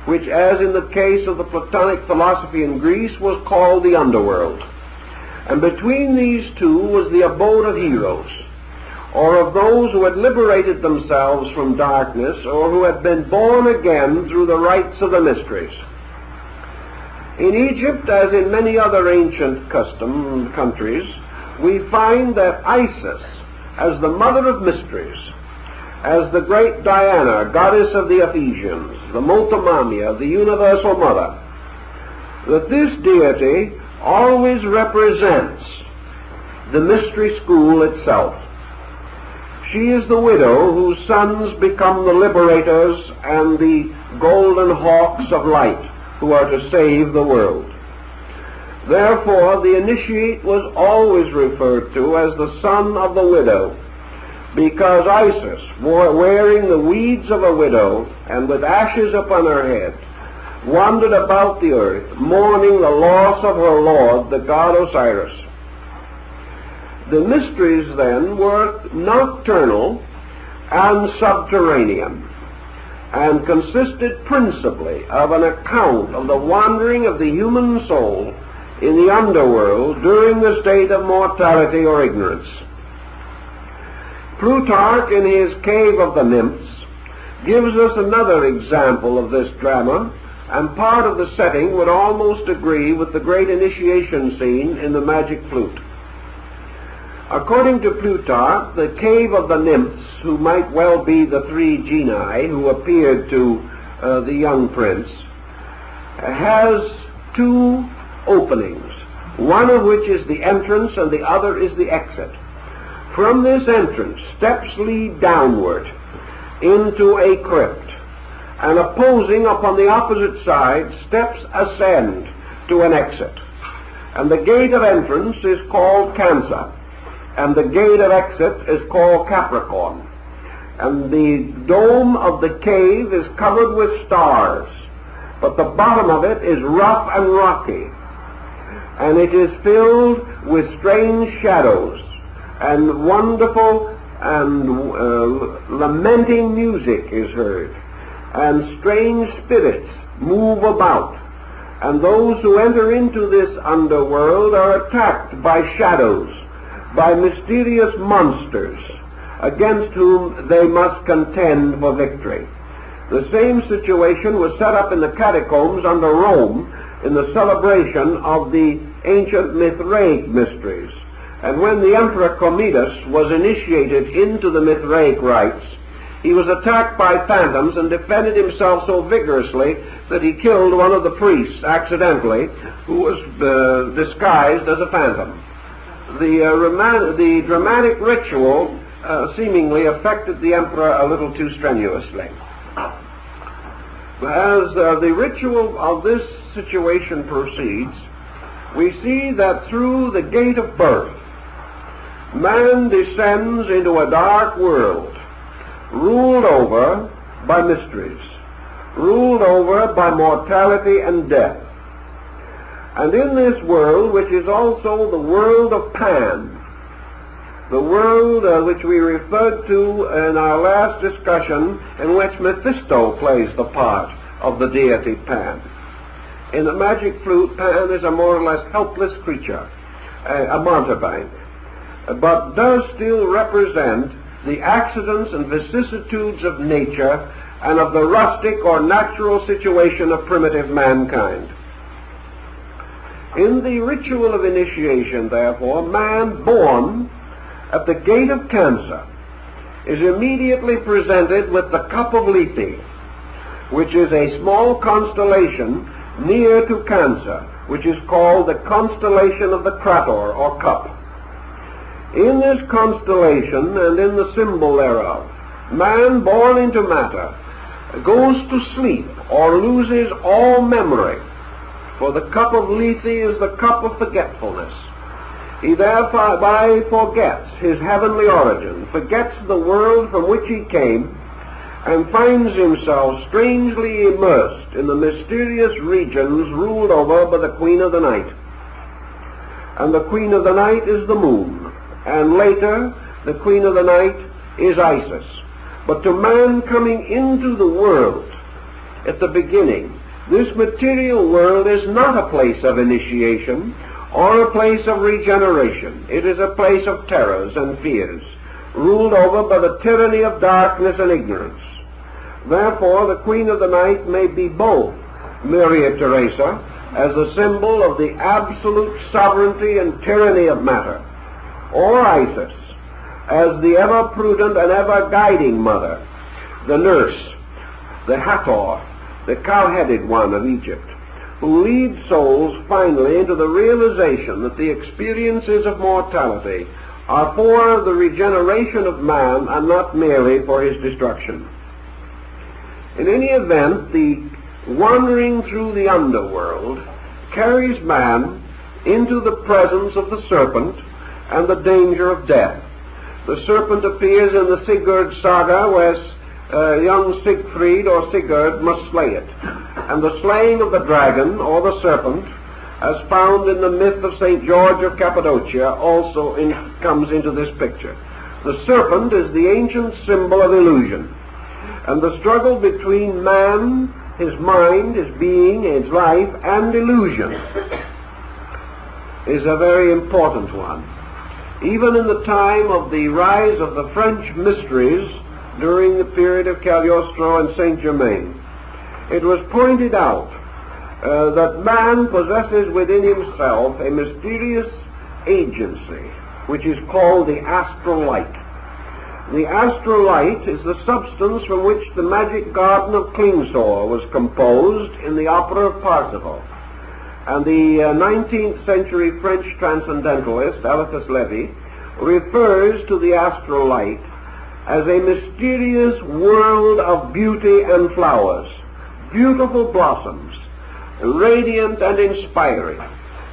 which, as in the case of the Platonic philosophy in Greece, was called the underworld. And between these two was the abode of heroes, or of those who had liberated themselves from darkness, or who had been born again through the rites of the mysteries. In Egypt, as in many other ancient countries, we find that Isis, as the mother of mysteries, as the great Diana, goddess of the Ephesians, the Multimamia, the universal mother, that this deity always represents the mystery school itself. She is the widow whose sons become the liberators and the golden hawks of light, who are to save the world. Therefore, the initiate was always referred to as the son of the widow, because Isis, wearing the weeds of a widow and with ashes upon her head, wandered about the earth, mourning the loss of her lord, the god Osiris. The mysteries then were nocturnal and subterranean, and consisted principally of an account of the wandering of the human soul in the underworld during the state of mortality or ignorance. Plutarch, in his Cave of the Nymphs, gives us another example of this drama, and part of the setting would almost agree with the great initiation scene in the Magic Flute. According to Plutarch, the Cave of the Nymphs, who might well be the three genii who appeared to the young prince, has two openings, one of which is the entrance and the other is the exit. From this entrance, steps lead downward into a crypt, and opposing upon the opposite side, steps ascend to an exit. And the gate of entrance is called Kansa. and the gate of exit is called Capricorn. And the dome of the cave is covered with stars, but the bottom of it is rough and rocky, and it is filled with strange shadows, and wonderful and lamenting music is heard, and strange spirits move about, and those who enter into this underworld are attacked by shadows, by mysterious monsters, against whom they must contend for victory. The same situation was set up in the catacombs under Rome in the celebration of the ancient Mithraic mysteries. And when the Emperor Commodus was initiated into the Mithraic rites, he was attacked by phantoms and defended himself so vigorously that he killed one of the priests accidentally, who was disguised as a phantom. The dramatic ritual seemingly affected the emperor a little too strenuously. As the ritual of this situation proceeds, we see that through the gate of birth, man descends into a dark world, ruled over by mysteries, ruled over by mortality and death. And in this world, which is also the world of Pan, the world which we referred to in our last discussion, in which Mephisto plays the part of the deity Pan. In the Magic Flute, Pan is a more or less helpless creature, a mountebank, but does still represent the accidents and vicissitudes of nature and of the rustic or natural situation of primitive mankind. In the ritual of initiation, therefore, man born at the gate of Cancer is immediately presented with the cup of Lethe, which is a small constellation near to Cancer, which is called the constellation of the Crator, or cup. In this constellation and in the symbol thereof, man born into matter goes to sleep or loses all memory, for the cup of Lethe is the cup of forgetfulness. He thereby forgets his heavenly origin, forgets the world from which he came, and finds himself strangely immersed in the mysterious regions ruled over by the Queen of the Night. And the Queen of the Night is the moon, and later the Queen of the Night is Isis. But to man coming into the world at the beginning, this material world is not a place of initiation or a place of regeneration. It is a place of terrors and fears, ruled over by the tyranny of darkness and ignorance. Therefore, the Queen of the Night may be both Maria Theresa, as a symbol of the absolute sovereignty and tyranny of matter, or Isis, as the ever-prudent and ever-guiding mother, the nurse, the Hathor, the cow-headed one of Egypt, who leads souls finally into the realization that the experiences of mortality are for the regeneration of man and not merely for his destruction. In any event, the wandering through the underworld carries man into the presence of the serpent and the danger of death. The serpent appears in the Sigurd saga, where young Siegfried or Sigurd must slay it. And the slaying of the dragon or the serpent, as found in the myth of St. George of Cappadocia, also comes into this picture. The serpent is the ancient symbol of illusion, and the struggle between man, his mind, his being, his life, and illusion is a very important one. Even in the time of the rise of the French mysteries during the period of Cagliostro and Saint Germain, it was pointed out that man possesses within himself a mysterious agency which is called the astral light. The astral light is the substance from which the magic garden of Klingsor was composed in the opera of Parsifal. And the 19th century French transcendentalist, Eliphas Levi, refers to the astral light as a mysterious world of beauty and flowers, beautiful blossoms, radiant and inspiring,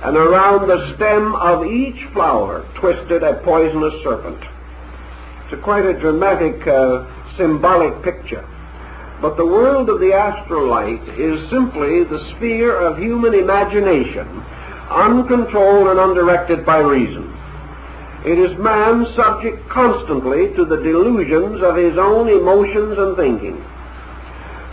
and around the stem of each flower twisted a poisonous serpent. It's quite a dramatic, symbolic picture. But the world of the astral light is simply the sphere of human imagination, uncontrolled and undirected by reason. It is man subject constantly to the delusions of his own emotions and thinking.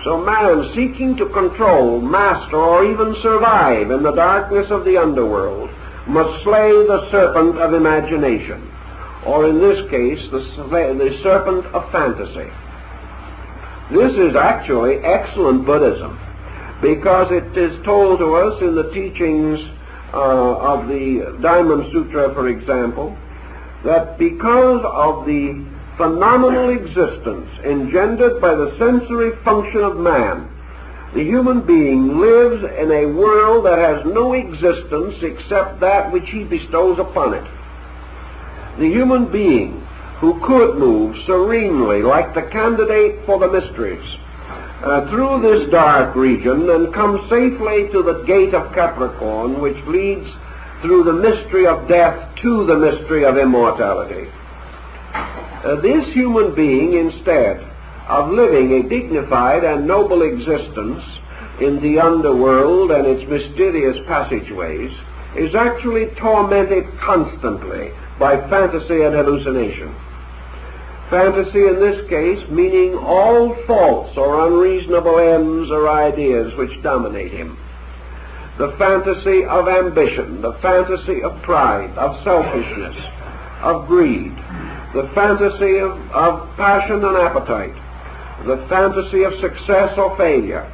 So man, seeking to control, master, or even survive in the darkness of the underworld, must slay the serpent of imagination, or in this case, the serpent of fantasy. This is actually excellent Buddhism, because it is told to us in the teachings of the Diamond Sutra, for example, that because of the phenomenal existence engendered by the sensory function of man, the human being lives in a world that has no existence except that which he bestows upon it. The human being who could move serenely like the candidate for the mysteries through this dark region and come safely to the gate of Capricorn, which leads through the mystery of death to the mystery of immortality. This human being, instead of living a dignified and noble existence in the underworld and its mysterious passageways, is actually tormented constantly by fantasy and hallucination. Fantasy in this case meaning all false or unreasonable ends or ideas which dominate him. The fantasy of ambition, the fantasy of pride, of selfishness, of greed, the fantasy of passion and appetite, the fantasy of success or failure,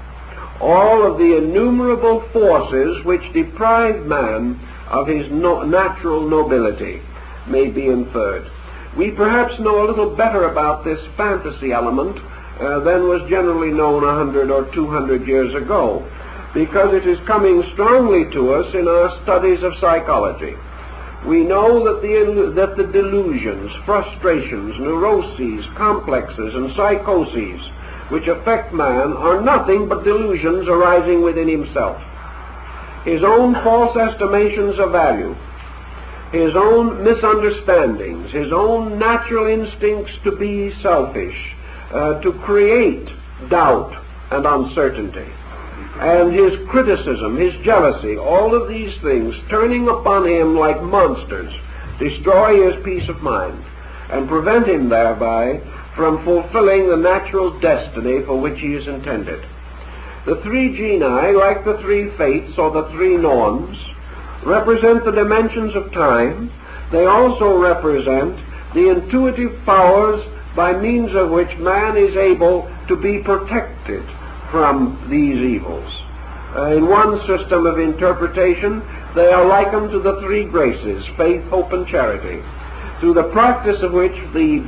all of the innumerable forces which deprive man of his natural nobility may be inferred. We perhaps know a little better about this fantasy element than was generally known 100 or 200 years ago, because it is coming strongly to us in our studies of psychology. We know that the delusions, frustrations, neuroses, complexes, and psychoses which affect man are nothing but delusions arising within himself. His own false estimations of value, his own misunderstandings, his own natural instincts to be selfish, to create doubt and uncertainty, and his criticism, his jealousy, all of these things turning upon him like monsters, destroy his peace of mind and prevent him thereby from fulfilling the natural destiny for which he is intended. The three genii, like the three fates or the three norms, represent the dimensions of time. They also represent the intuitive powers by means of which man is able to be protected from these evils. In one system of interpretation, they are likened to the three graces, faith, hope, and charity, through the practice of which the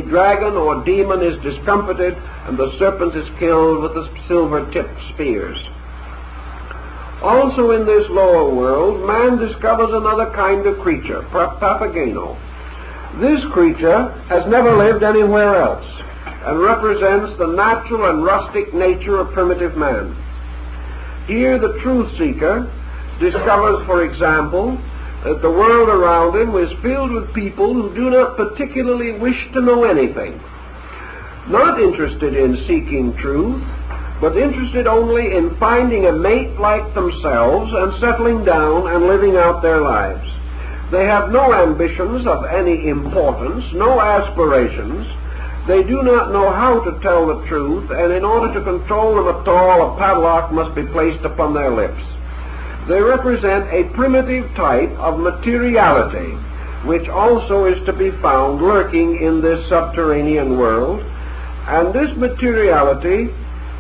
dragon or demon is discomfited and the serpent is killed with the silver-tipped spears. Also in this lower world, man discovers another kind of creature, Papageno. This creature has never lived anywhere else and represents the natural and rustic nature of primitive man. Here the truth seeker discovers, for example, that the world around him is filled with people who do not particularly wish to know anything, not interested in seeking truth, but interested only in finding a mate like themselves and settling down and living out their lives. They have no ambitions of any importance, no aspirations. They do not know how to tell the truth, and in order to control them at all, a padlock must be placed upon their lips. They represent a primitive type of materiality, which also is to be found lurking in this subterranean world. And this materiality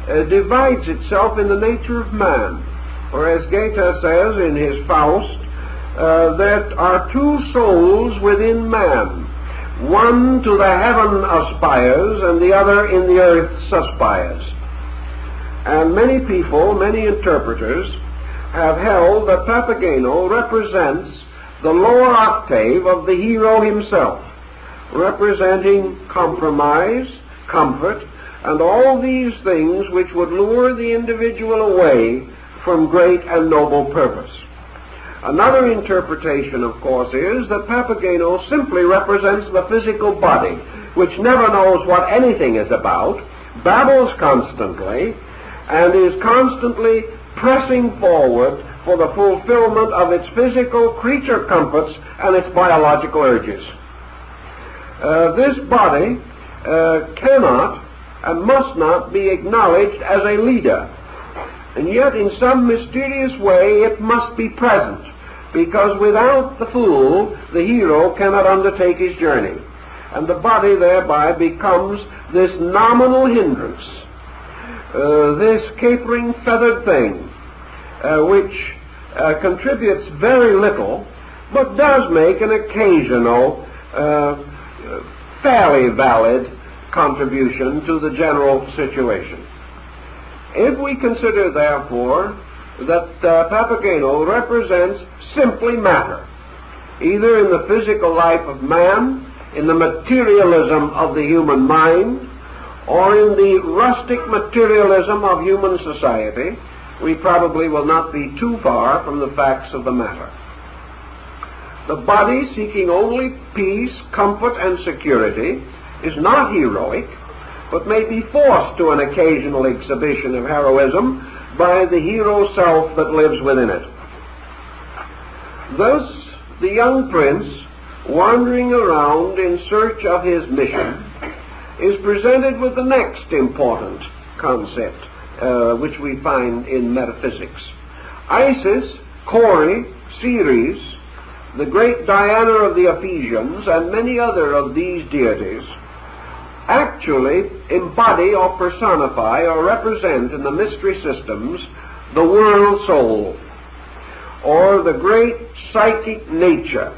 divides itself in the nature of man. For as Goethe says in his Faust, there are two souls within man. One to the heaven aspires, and the other in the earth suspires. And many people, many interpreters, have held that Papageno represents the lower octave of the hero himself, representing compromise, comfort, and all these things which would lure the individual away from great and noble purpose. Another interpretation, of course, is that Papageno simply represents the physical body, which never knows what anything is about, babbles constantly, and is constantly pressing forward for the fulfillment of its physical creature comforts and its biological urges. This body cannot and must not be acknowledged as a leader, and yet in some mysterious way it must be present, because without the fool the hero cannot undertake his journey, and the body thereby becomes this nominal hindrance, this capering feathered thing, which contributes very little, but does make an occasional, fairly valid contribution to the general situation. If we consider, therefore, that Papageno represents simply matter, either in the physical life of man, in the materialism of the human mind, or in the rustic materialism of human society, we probably will not be too far from the facts of the matter. The body, seeking only peace, comfort, and security, is not heroic, but may be forced to an occasional exhibition of heroism by the hero self that lives within it. Thus, the young prince, wandering around in search of his mission, is presented with the next important concept, which we find in metaphysics. Isis, Cori, Ceres, the great Diana of the Ephesians, and many other of these deities actually embody or personify or represent in the mystery systems the world soul, or the great psychic nature,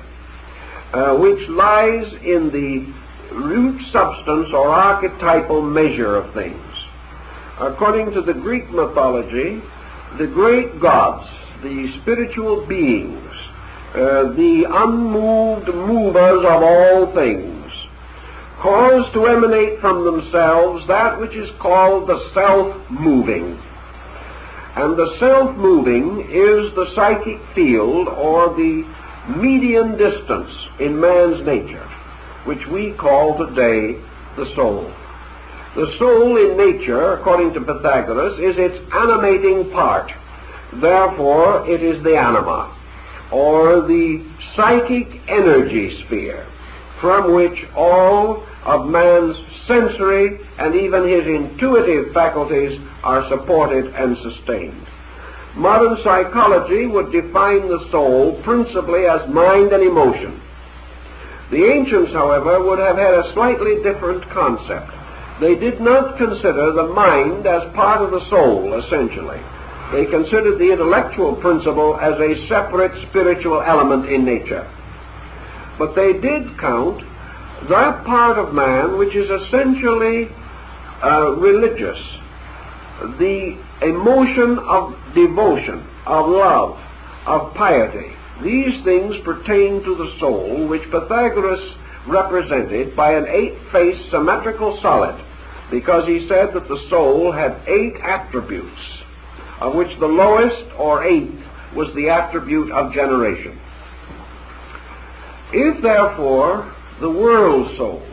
which lies in the root substance or archetypal measure of things. According to the Greek mythology, the great gods, the spiritual beings, the unmoved movers of all things, cause to emanate from themselves that which is called the self-moving. And the self-moving is the psychic field, or the median distance in man's nature, which we call today the soul. The soul in nature, according to Pythagoras, is its animating part. Therefore, it is the anima, or the psychic energy sphere, from which all of man's sensory and even his intuitive faculties are supported and sustained. Modern psychology would define the soul principally as mind and emotion. The ancients, however, would have had a slightly different concept. They did not consider the mind as part of the soul, essentially. They considered the intellectual principle as a separate spiritual element in nature. But they did count that part of man which is essentially religious, the emotion of devotion, of love, of piety. These things pertain to the soul, which Pythagoras represented by an 8-faced symmetrical solid, because he said that the soul had 8 attributes, of which the lowest, or 8th, was the attribute of generation. If, therefore, the world soul,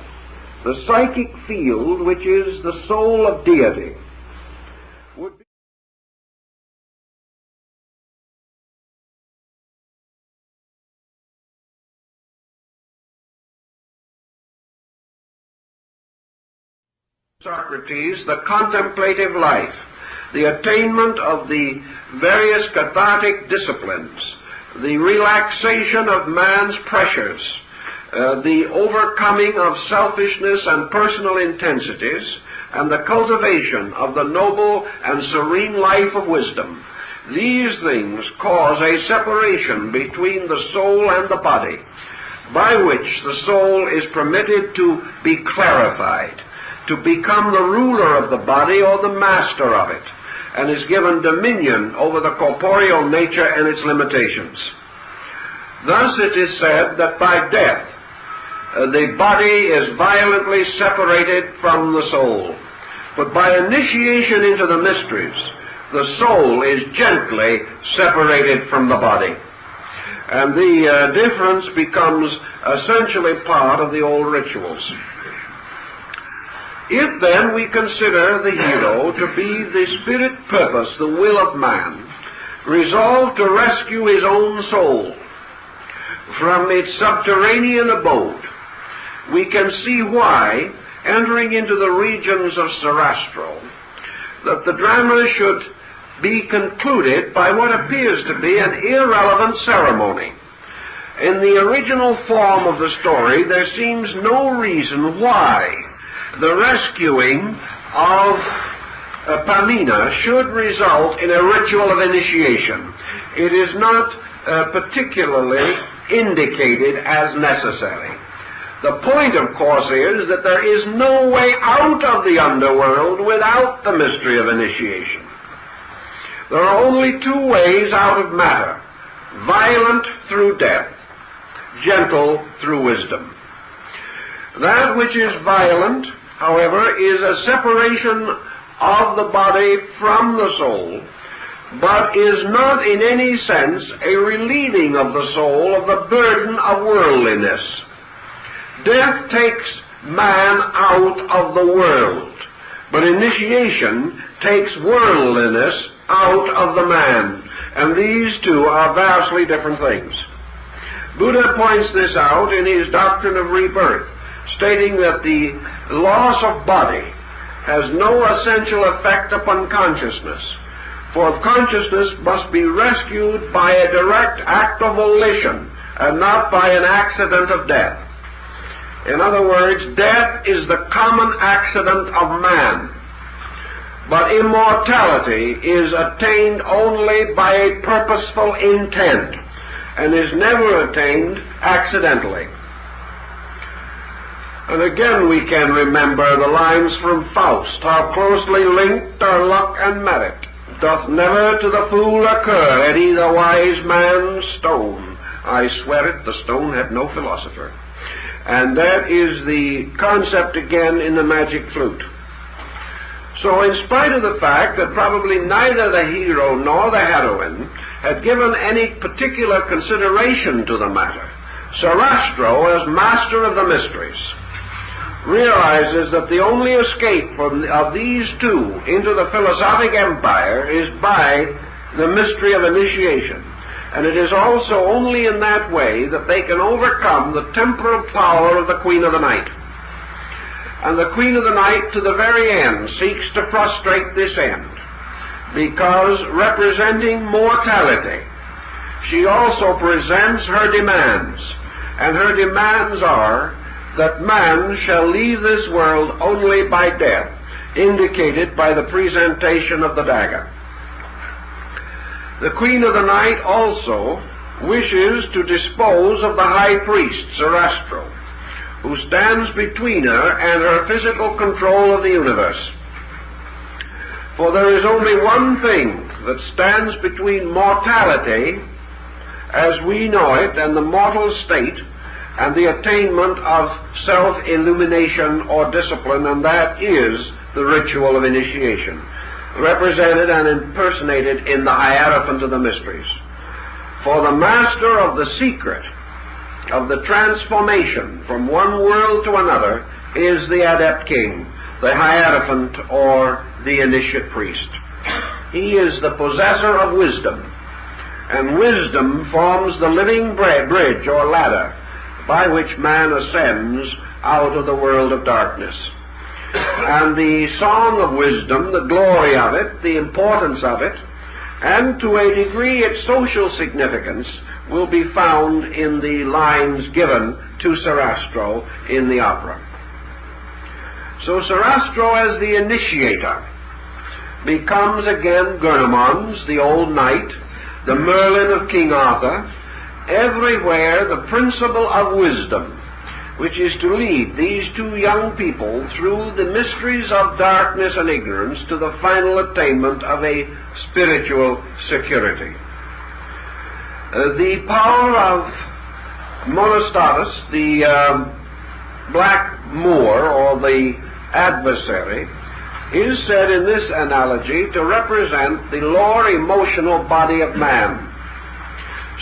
the psychic field, which is the soul of deity, would be Socrates, the contemplative life, the attainment of the various cathartic disciplines, the relaxation of man's pressures, the overcoming of selfishness and personal intensities, and the cultivation of the noble and serene life of wisdom. These things cause a separation between the soul and the body, by which the soul is permitted to be clarified, to become the ruler of the body or the master of it, and is given dominion over the corporeal nature and its limitations. Thus it is said that by death the body is violently separated from the soul, but by initiation into the mysteries, the soul is gently separated from the body. And the difference becomes essentially part of the old rituals. If then we consider the hero to be the spirit purpose, the will of man, resolved to rescue his own soul from its subterranean abode, we can see why, entering into the regions of Sarastro, that the drama should be concluded by what appears to be an irrelevant ceremony. In the original form of the story, there seems no reason why the rescuing of Pamina should result in a ritual of initiation. It is not particularly indicated as necessary. The point, of course, is that there is no way out of the underworld without the mystery of initiation. There are only two ways out of matter: violent through death, gentle through wisdom. That which is violent, however, is a separation of the body from the soul, but is not in any sense a relieving of the soul of the burden of worldliness. Death takes man out of the world, but initiation takes worldliness out of the man, and these two are vastly different things. Buddha points this out in his doctrine of rebirth, stating that the loss of body has no essential effect upon consciousness, for consciousness must be rescued by a direct act of volition and not by an accident of death. In other words, death is the common accident of man, but immortality is attained only by a purposeful intent and is never attained accidentally. And again we can remember the lines from Faust: how closely linked are luck and merit, doth never to the fool occur at either wise man's stone. I swear it, the stone had no philosopher. And that is the concept again in the Magic Flute. So in spite of the fact that probably neither the hero nor the heroine had given any particular consideration to the matter, Sarastro, as master of the mysteries, realizes that the only escape of these two into the philosophic empire is by the mystery of initiation. And it is also only in that way that they can overcome the temporal power of the Queen of the Night. And the Queen of the Night to the very end seeks to frustrate this end, because representing mortality, she also presents her demands. And her demands are that man shall leave this world only by death, indicated by the presentation of the dagger. The Queen of the Night also wishes to dispose of the high priest, Sarastro, who stands between her and her physical control of the universe. For there is only one thing that stands between mortality, as we know it, and the mortal state, and the attainment of self-illumination or discipline, and that is the ritual of initiation, represented and impersonated in the Hierophant of the Mysteries. For the master of the secret of the transformation from one world to another is the adept king, the Hierophant, or the initiate priest. He is the possessor of wisdom, and wisdom forms the living bridge or ladder by which man ascends out of the world of darkness. And the song of wisdom, the glory of it, the importance of it, and to a degree its social significance, will be found in the lines given to Sarastro in the opera. So Sarastro, as the initiator, becomes again Gurnemanz, the old knight, the Merlin of King Arthur, everywhere the principle of wisdom, which is to lead these two young people through the mysteries of darkness and ignorance to the final attainment of a spiritual security. The power of Monostatus, the black Moor, or the adversary, is said in this analogy to represent the lower emotional body of man.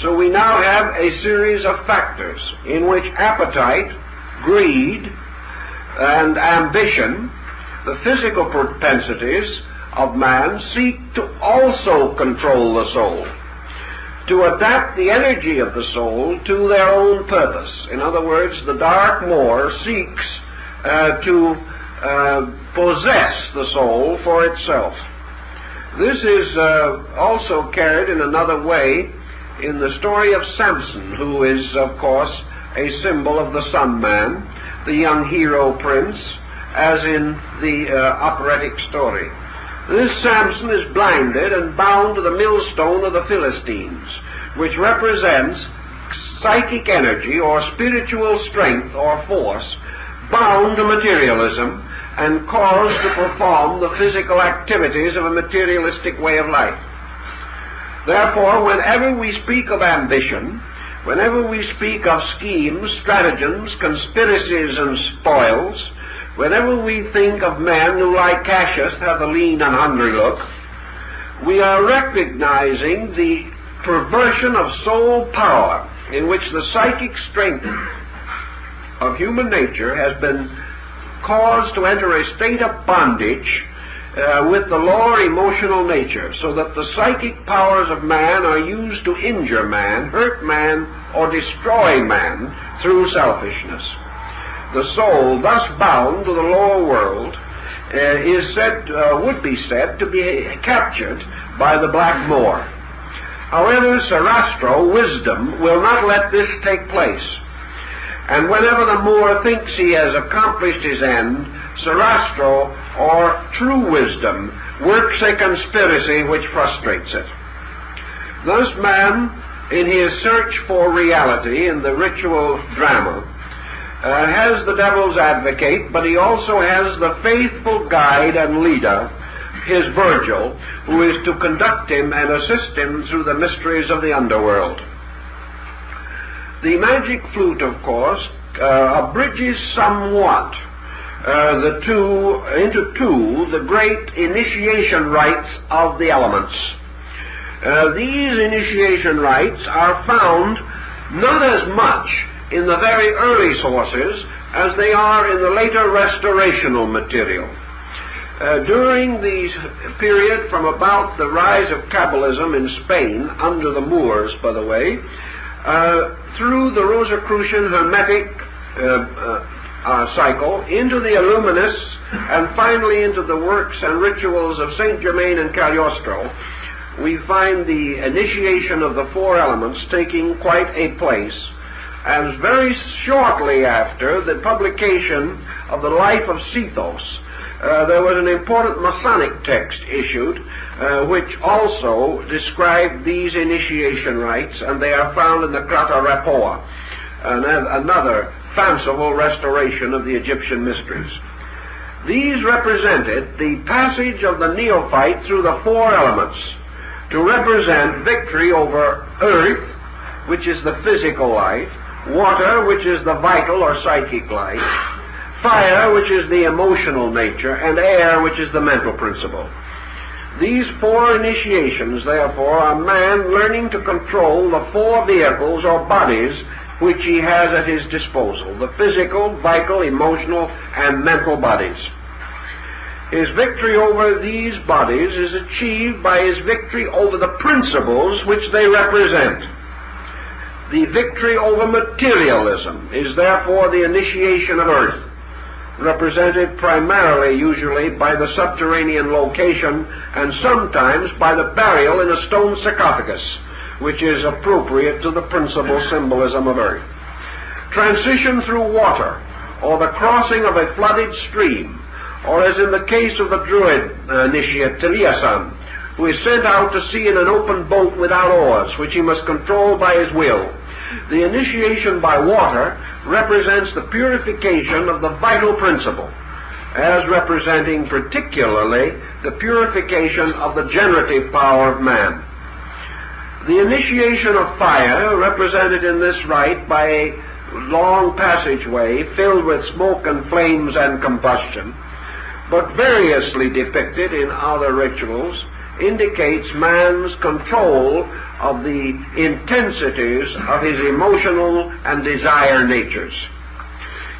So we now have a series of factors in which appetite, greed, and ambition, the physical propensities of man, seek to also control the soul, to adapt the energy of the soul to their own purpose. In other words, the dark Moor seeks to possess the soul for itself. This is also carried in another way in the story of Samson, who is, of course, a symbol of the Sun Man, the young hero prince, as in the operatic story. This Samson is blinded and bound to the millstone of the Philistines, which represents psychic energy or spiritual strength or force bound to materialism and caused to perform the physical activities of a materialistic way of life. Therefore, whenever we speak of ambition, whenever we speak of schemes, stratagems, conspiracies, and spoils, whenever we think of men who, like Cassius, have a lean and hungry look, we are recognizing the perversion of soul power in which the psychic strength of human nature has been caused to enter a state of bondage with the lower emotional nature, so that the psychic powers of man are used to injure man, hurt man, or destroy man through selfishness. The soul, thus bound to the lower world, would be said to be captured by the Black Moor. However, Sarastro, wisdom, will not let this take place. And whenever the Moor thinks he has accomplished his end, Sarastro, or true wisdom, works a conspiracy which frustrates it. Thus man, in his search for reality in the ritual drama, has the devil's advocate, but he also has the faithful guide and leader, his Virgil, who is to conduct him and assist him through the mysteries of the underworld. The Magic Flute, of course, abridges somewhat the great initiation rites of the elements. These initiation rites are found not as much in the very early sources as they are in the later restorational material. During the period from about the rise of Kabbalism in Spain, under the Moors, by the way, through the Rosicrucian Hermetic cycle, into the Illuminists, and finally into the works and rituals of Saint Germain and Cagliostro, we find the initiation of the four elements taking quite a place. And very shortly after the publication of the Life of Sethos, there was an important Masonic text issued which also described these initiation rites, and they are found in the Krata Rapports, another fanciful restoration of the Egyptian mysteries. These represented the passage of the neophyte through the four elements to represent victory over earth, which is the physical life, water, which is the vital or psychic life, fire, which is the emotional nature, and air, which is the mental principle. These four initiations, therefore, are man learning to control the four vehicles or bodies which he has at his disposal, the physical, vital, emotional, and mental bodies. His victory over these bodies is achieved by his victory over the principles which they represent. The victory over materialism is therefore the initiation of earth, represented primarily usually by the subterranean location and sometimes by the burial in a stone sarcophagus, which is appropriate to the principal symbolism of earth. Transition through water, or the crossing of a flooded stream, or as in the case of the Druid initiate Taliasan, who is sent out to sea in an open boat without oars, which he must control by his will. The initiation by water represents the purification of the vital principle, as representing particularly the purification of the generative power of man. The initiation of fire, represented in this rite by a long passageway filled with smoke and flames and combustion, but variously depicted in other rituals, indicates man's control of the intensities of his emotional and desire natures.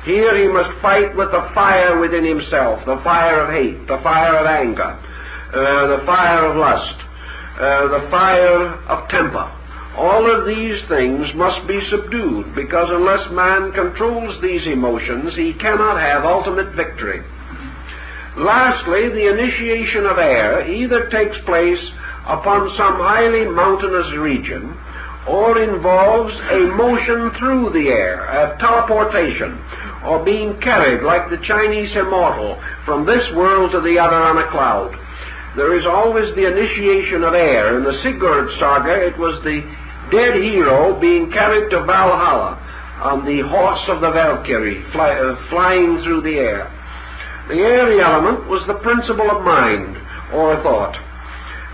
Here he must fight with the fire within himself, the fire of hate, the fire of anger, the fire of lust, the fire of temper. All of these things must be subdued, because unless man controls these emotions, he cannot have ultimate victory. Lastly, the initiation of air either takes place upon some highly mountainous region, or involves a motion through the air, a teleportation, or being carried like the Chinese immortal from this world to the other on a cloud. There is always the initiation of air. In the Sigurd saga, it was the dead hero being carried to Valhalla on the horse of the Valkyrie, flying through the air. The airy element was the principle of mind, or thought,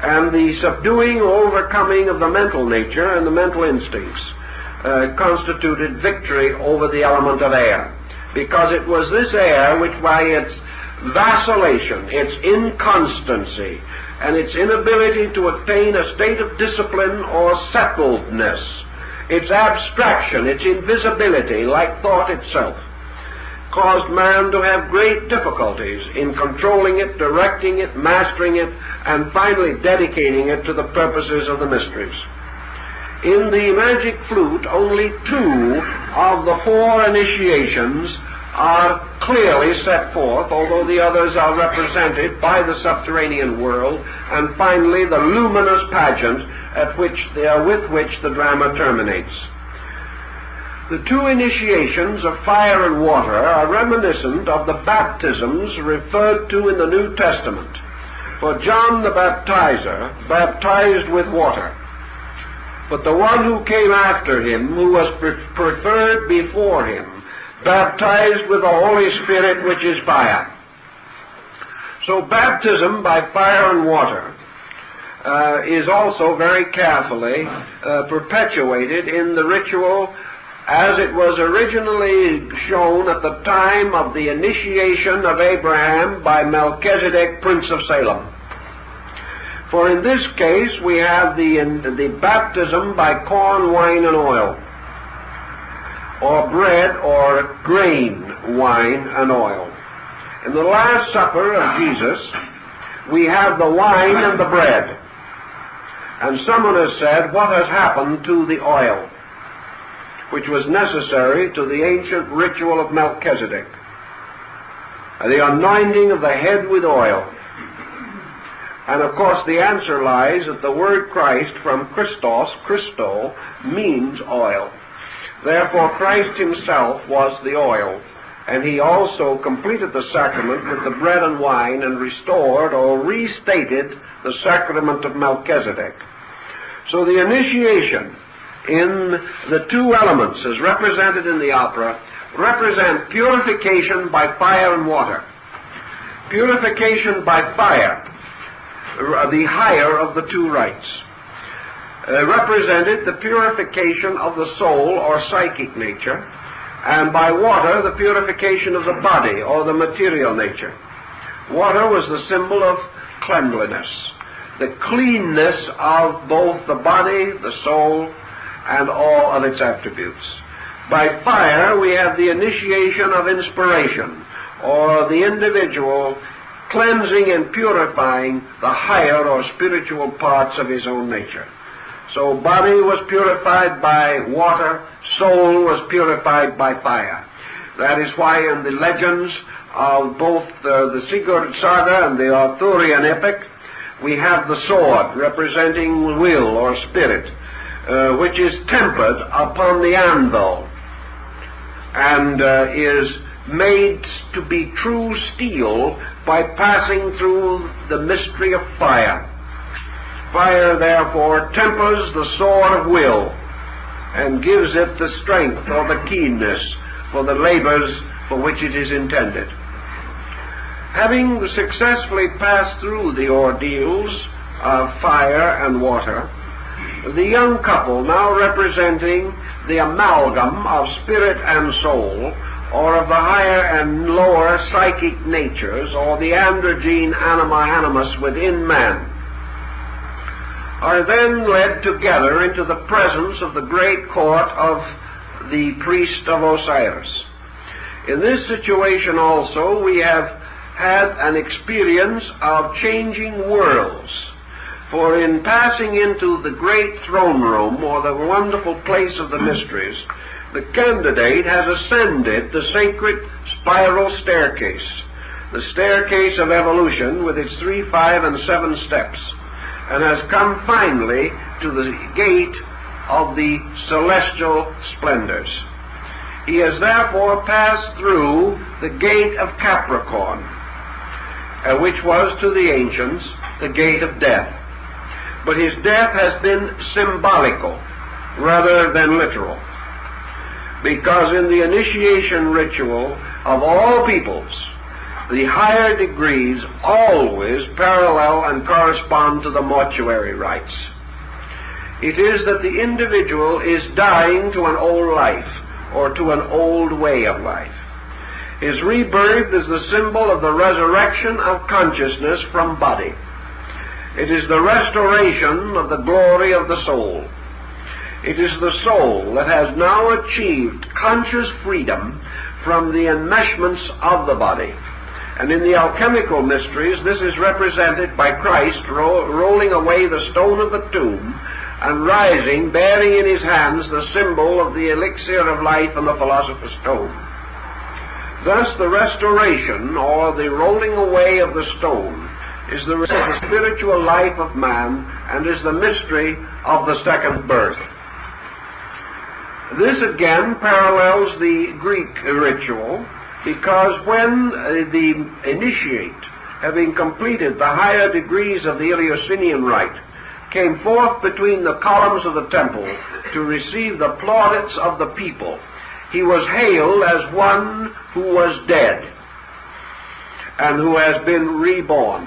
and the subduing or overcoming of the mental nature and the mental instincts constituted victory over the element of air, because it was this air which, by its vacillation, its inconstancy, and its inability to attain a state of discipline or settledness, its abstraction, its invisibility, like thought itself, caused man to have great difficulties in controlling it, directing it, mastering it, and finally dedicating it to the purposes of the mysteries. In the Magic Flute, only 2 of the 4 initiations are clearly set forth, although the others are represented by the subterranean world, and finally the luminous pageant with which the drama terminates. The 2 initiations of fire and water are reminiscent of the baptisms referred to in the New Testament. For John the Baptizer baptized with water, but the one who came after him, who was preferred before him, baptized with the Holy Spirit, which is fire. So baptism by fire and water is also very carefully perpetuated in the ritual as it was originally shown at the time of the initiation of Abraham by Melchizedek, Prince of Salem. For in this case we have the baptism by corn, wine, and oil, or bread or grain, wine, and oil. In the Last Supper of Jesus, we have the wine and the bread. And someone has said, what has happened to the oil, which was necessary to the ancient ritual of Melchizedek? The anointing of the head with oil. And of course the answer lies that the word Christ from Christos, Christo, means oil. Therefore Christ himself was the oil, and he also completed the sacrament with the bread and wine and restored or restated the sacrament of Melchizedek. So the initiation in the 2 elements as represented in the opera represent purification by fire and water. Purification by fire, the higher of the 2 rites, represented the purification of the soul or psychic nature, and by water the purification of the body or the material nature. Water was the symbol of cleanliness, the cleanness of both the body, the soul, and all of its attributes. By fire we have the initiation of inspiration, or the individual cleansing and purifying the higher or spiritual parts of his own nature. So body was purified by water, soul was purified by fire. That is why in the legends of both the Sigurd saga and the Arthurian epic, we have the sword representing will or spirit, which is tempered upon the anvil and is made to be true steel by passing through the mystery of fire. Fire, therefore, tempers the sword of will and gives it the strength or the keenness for the labors for which it is intended. Having successfully passed through the ordeals of fire and water, the young couple, now representing the amalgam of spirit and soul, or of the higher and lower psychic natures, or the androgyne anima animus within man, are then led together into the presence of the great court of the priest of Osiris. In this situation also we have had an experience of changing worlds. For in passing into the great throne room, or the wonderful place of the mysteries, the candidate has ascended the sacred spiral staircase, the staircase of evolution with its 3, 5, and 7 steps, and has come finally to the gate of the celestial splendors. He has therefore passed through the gate of Capricorn, which was to the ancients the gate of death. But his death has been symbolical rather than literal, because in the initiation ritual of all peoples, the higher degrees always parallel and correspond to the mortuary rites. It is that the individual is dying to an old life, or to an old way of life. His rebirth is the symbol of the resurrection of consciousness from body. It is the restoration of the glory of the soul. It is the soul that has now achieved conscious freedom from the enmeshments of the body. And in the alchemical mysteries, this is represented by Christ rolling away the stone of the tomb and rising, bearing in his hands the symbol of the elixir of life and the philosopher's stone. Thus the restoration, or the rolling away of the stone, is the spiritual life of man, and is the mystery of the second birth. This again parallels the Greek ritual, because when the initiate, having completed the higher degrees of the Eleusinian rite, came forth between the columns of the temple to receive the plaudits of the people, he was hailed as one who was dead and who has been reborn.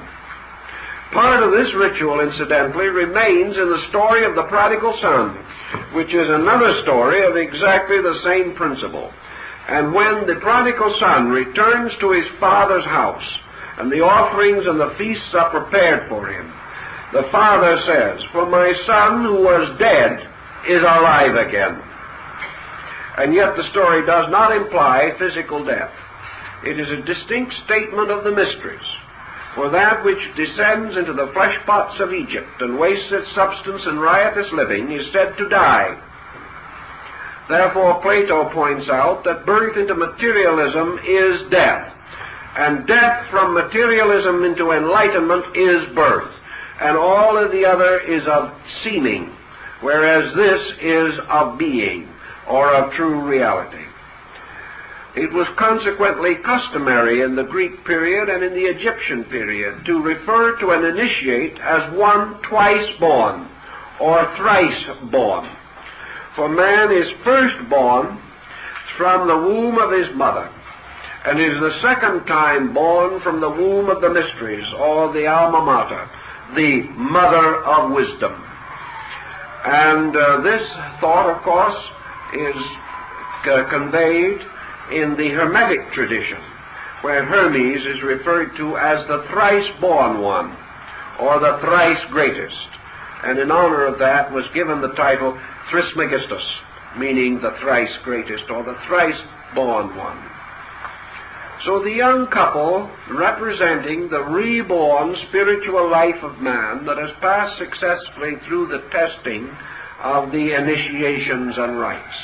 Part of this ritual, incidentally, remains in the story of the prodigal son, which is another story of exactly the same principle. And when the prodigal son returns to his father's house, and the offerings and the feasts are prepared for him, the father says, "For my son who was dead is alive again." And yet the story does not imply physical death. It is a distinct statement of the mysteries. For that which descends into the flesh pots of Egypt and wastes its substance in riotous living is said to die. Therefore Plato points out that birth into materialism is death, and death from materialism into enlightenment is birth, and all of the other is of seeming, whereas this is of being, or of true reality. It was consequently customary in the Greek period and in the Egyptian period to refer to an initiate as one twice born, or thrice born. For man is first born from the womb of his mother, and is the second time born from the womb of the mysteries, or the alma mater, the mother of wisdom. And this thought, of course, is conveyed in the Hermetic tradition, where Hermes is referred to as the thrice-born one, or the thrice greatest, and in honor of that was given the title Trismegistus, meaning the thrice greatest, or the thrice-born one. So the young couple, representing the reborn spiritual life of man that has passed successfully through the testing of the initiations and rites,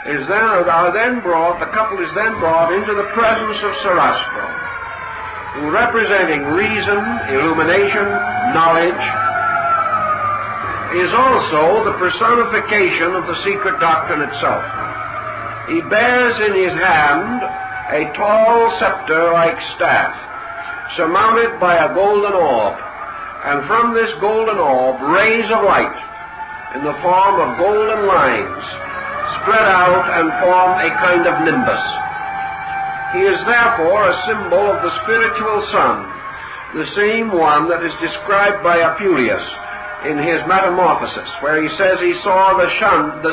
the couple is then brought into the presence of Sarastro, who, representing reason, illumination, knowledge, is also the personification of the secret doctrine itself. He bears in his hand a tall scepter-like staff, surmounted by a golden orb, and from this golden orb rays of light in the form of golden lines spread out and form a kind of nimbus. He is therefore a symbol of the spiritual sun, the same one that is described by Apuleius in his Metamorphosis, where he says he saw the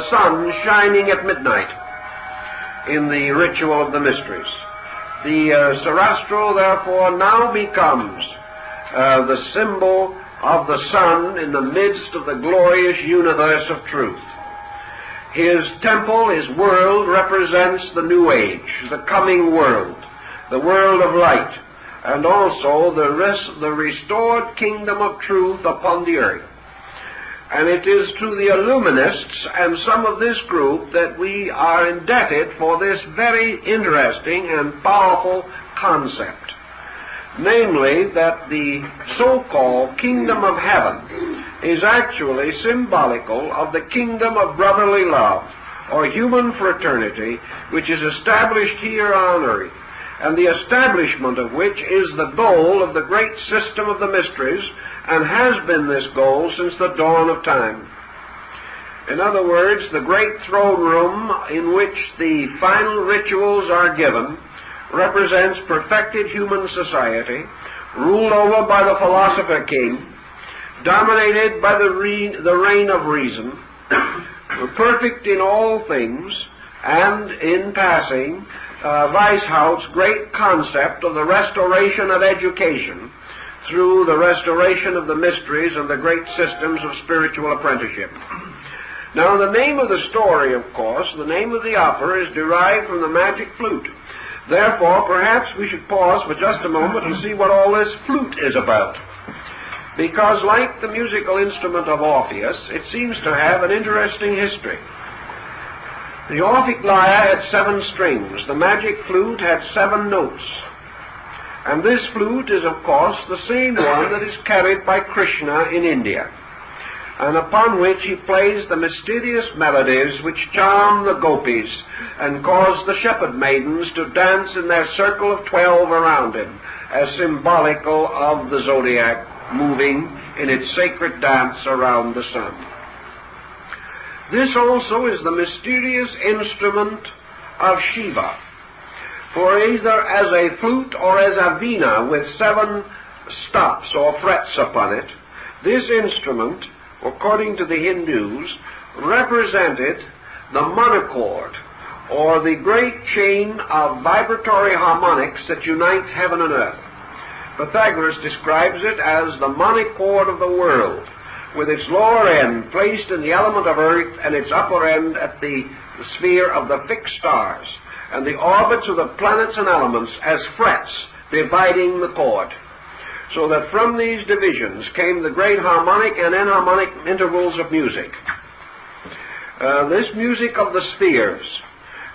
sun shining at midnight in the ritual of the mysteries. The Sarastro, therefore, now becomes the symbol of the sun in the midst of the glorious universe of truth. His temple, his world, represents the new age, the coming world, the world of light, and also the restored kingdom of truth upon the earth. And it is to the Illuminists and some of this group that we are indebted for this very interesting and powerful concept. Namely, that the so-called kingdom of heaven is actually symbolical of the kingdom of brotherly love, or human fraternity, which is established here on earth, and the establishment of which is the goal of the great system of the mysteries, and has been this goal since the dawn of time. In other words, the great throne room in which the final rituals are given represents perfected human society, ruled over by the philosopher king, dominated by the reign of reason, perfect in all things, and in passing, Weishaupt's great concept of the restoration of education through the restoration of the mysteries and the great systems of spiritual apprenticeship. Now, the name of the story, of course, the name of the opera is derived from the Magic Flute. Therefore, perhaps we should pause for just a moment and see what all this flute is about. Because, like the musical instrument of Orpheus, it seems to have an interesting history. The Orphic lyre had 7 strings. The Magic Flute had 7 notes. And this flute is, of course, the same one that is carried by Krishna in India, and upon which he plays the mysterious melodies which charm the gopis and cause the shepherd maidens to dance in their circle of 12 around him, as symbolical of the zodiac moving in its sacred dance around the sun. This also is the mysterious instrument of Shiva, for either as a flute or as a veena with 7 stops or frets upon it, this instrument, according to the Hindus, represented the monochord, or the great chain of vibratory harmonics that unites heaven and earth. Pythagoras describes it as the monochord of the world, with its lower end placed in the element of earth and its upper end at the sphere of the fixed stars, and the orbits of the planets and elements as frets dividing the chord. So that from these divisions came the great harmonic and enharmonic intervals of music. This music of the spheres,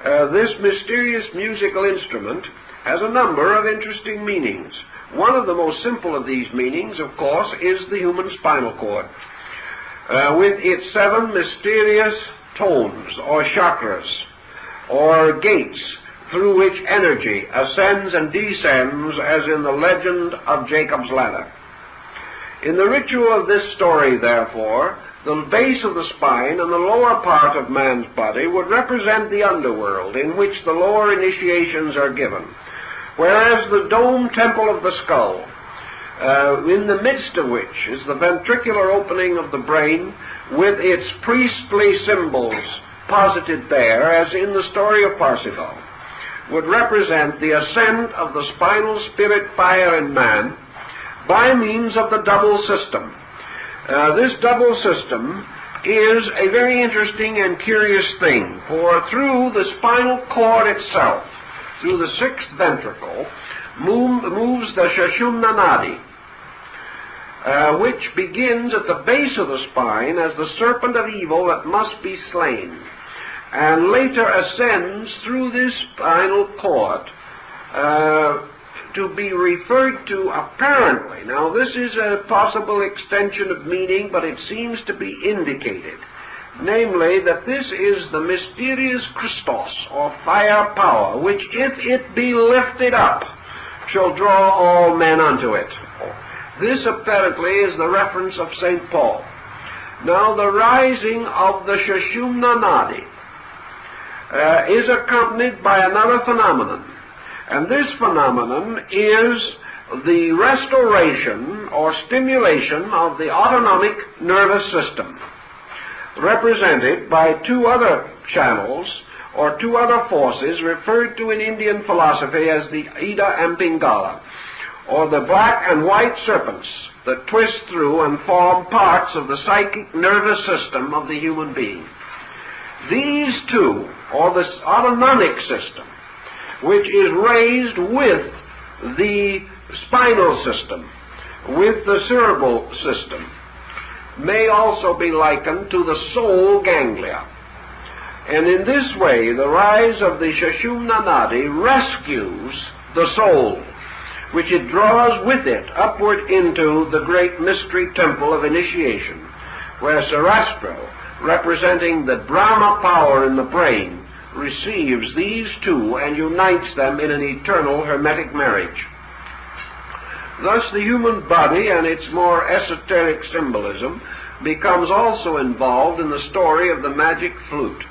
this mysterious musical instrument, has a number of interesting meanings. One of the most simple of these meanings, of course, is the human spinal cord, with its 7 mysterious tones, or chakras, or gates, through which energy ascends and descends, as in the legend of Jacob's ladder. In the ritual of this story, therefore, the base of the spine and the lower part of man's body would represent the underworld, in which the lower initiations are given, whereas the dome temple of the skull, in the midst of which is the ventricular opening of the brain, with its priestly symbols posited there, as in the story of Parsifal, would represent the ascent of the spinal spirit fire in man by means of the double system. This double system is a very interesting and curious thing, for through the spinal cord itself, through the 6th ventricle, moves the Sushumna Nadi, which begins at the base of the spine as the serpent of evil that must be slain, and later ascends through this spinal cord to be referred to apparently. Now, this is a possible extension of meaning, but it seems to be indicated, namely that this is the mysterious Christos, or fire power, which, if it be lifted up, shall draw all men unto it. This apparently is the reference of St. Paul. Now, the rising of the Sushumna Nadi is accompanied by another phenomenon, and this phenomenon is the restoration or stimulation of the autonomic nervous system, represented by 2 other channels or 2 other forces referred to in Indian philosophy as the Ida and Pingala. or the black and white serpents that twist through and form parts of the psychic nervous system of the human being. These two, or the autonomic system, which is raised with the spinal system, with the cerebral system, may also be likened to the soul ganglia. And in this way, the rise of the Shashunanadi rescues the soul, which it draws with it upward into the great mystery temple of initiation, where Sarastro, representing the Brahma power in the brain, receives these two and unites them in an eternal hermetic marriage. Thus the human body and its more esoteric symbolism becomes also involved in the story of the magic flute.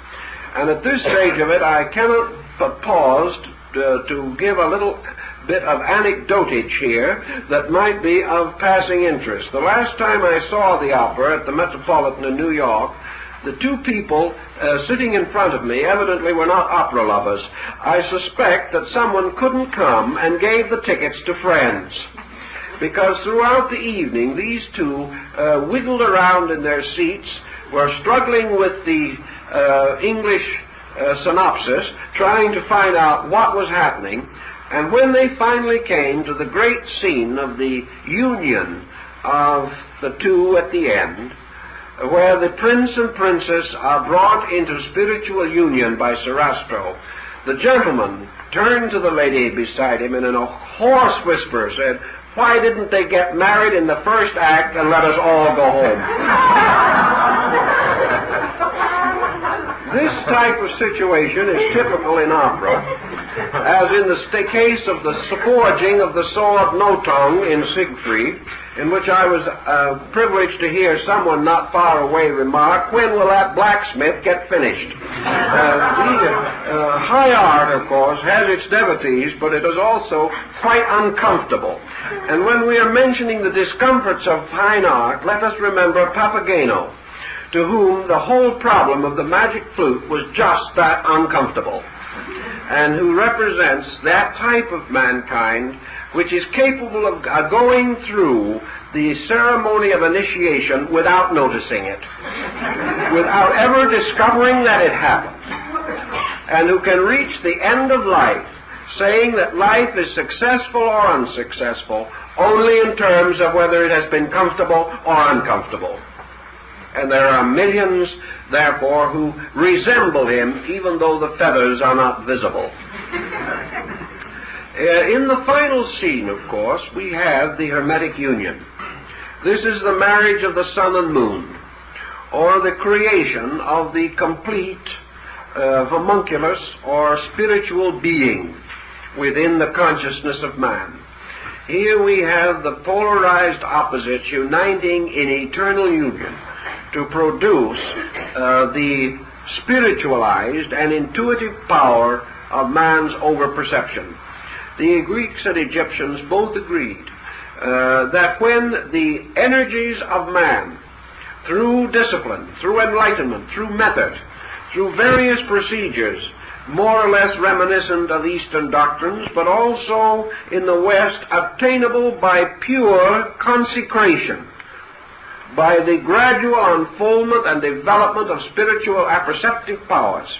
And at this stage of it, I cannot but pause to give a little bit of anecdotage here that might be of passing interest. The last time I saw the opera at the Metropolitan in New York, the two people sitting in front of me evidently were not opera lovers. I suspect that someone couldn't come and gave the tickets to friends, because throughout the evening these two wiggled around in their seats, were struggling with the English synopsis, trying to find out what was happening. And when they finally came to the great scene of the union of the two at the end, where the prince and princess are brought into spiritual union by Sarastro, the gentleman turned to the lady beside him and in a hoarse whisper said, "Why didn't they get married in the first act and let us all go home?" This type of situation is typical in opera, as in the case of the forging of the sword Nothung in Siegfried, in which I was privileged to hear someone not far away remark, "When will that blacksmith get finished?" High art, of course, has its devotees, but it is also quite uncomfortable. And when we are mentioning the discomforts of fine art, let us remember Papageno, to whom the whole problem of the magic flute was just that, uncomfortable, and who represents that type of mankind which is capable of going through the ceremony of initiation without noticing it, without ever discovering that it happened, and who can reach the end of life saying that life is successful or unsuccessful only in terms of whether it has been comfortable or uncomfortable. And there are millions, therefore, who resemble him, even though the feathers are not visible. In the final scene, of course, we have the Hermetic Union. This is the marriage of the sun and moon, or the creation of the complete homunculus, or spiritual being, within the consciousness of man. Here we have the polarized opposites uniting in eternal union to produce the spiritualized and intuitive power of man's over-perception. The Greeks and Egyptians both agreed that when the energies of man, through discipline, through enlightenment, through method, through various procedures, more or less reminiscent of Eastern doctrines, but also in the West attainable by pure consecration, by the gradual unfoldment and development of spiritual apperceptive powers,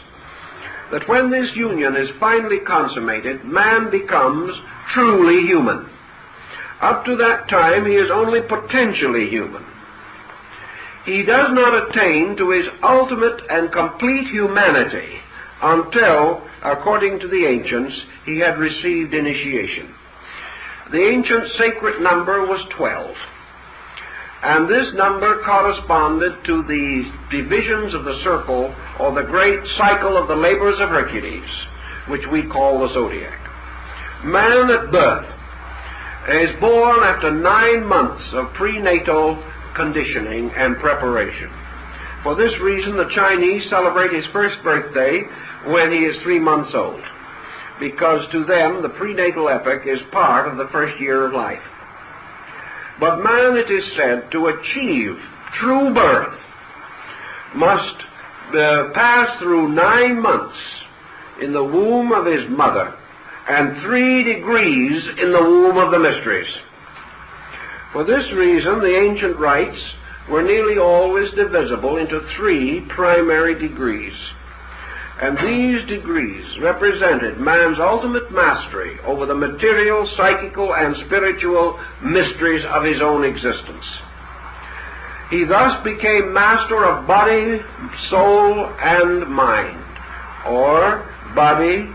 that when this union is finally consummated, man becomes truly human. Up to that time, he is only potentially human. He does not attain to his ultimate and complete humanity until, according to the ancients, he had received initiation. The ancient sacred number was 12. And this number corresponded to the divisions of the circle, or the great cycle of the labors of Hercules, which we call the zodiac. Man at birth is born after 9 months of prenatal conditioning and preparation. For this reason, the Chinese celebrate his first birthday when he is 3 months old, because to them the prenatal epoch is part of the first year of life. But man, it is said, to achieve true birth, must pass through 9 months in the womb of his mother, and 3 degrees in the womb of the mysteries. For this reason, the ancient rites were nearly always divisible into 3 primary degrees. And these degrees represented man's ultimate mastery over the material, psychical, and spiritual mysteries of his own existence. He thus became master of body, soul, and mind, or body,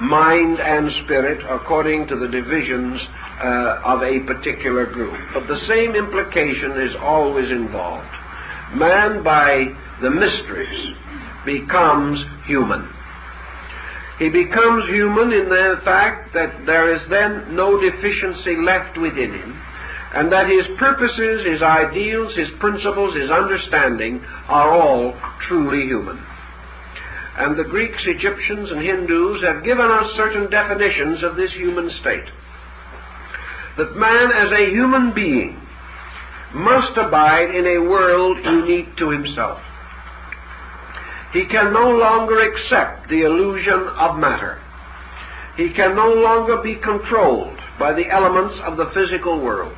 mind, and spirit, according to the divisions of a particular group. But the same implication is always involved. Man, by the mysteries, becomes human. He becomes human in the fact that there is then no deficiency left within him, and that his purposes, his ideals, his principles, his understanding are all truly human. And the Greeks, Egyptians, and Hindus have given us certain definitions of this human state. That man as a human being must abide in a world unique to himself. He can no longer accept the illusion of matter. He can no longer be controlled by the elements of the physical world.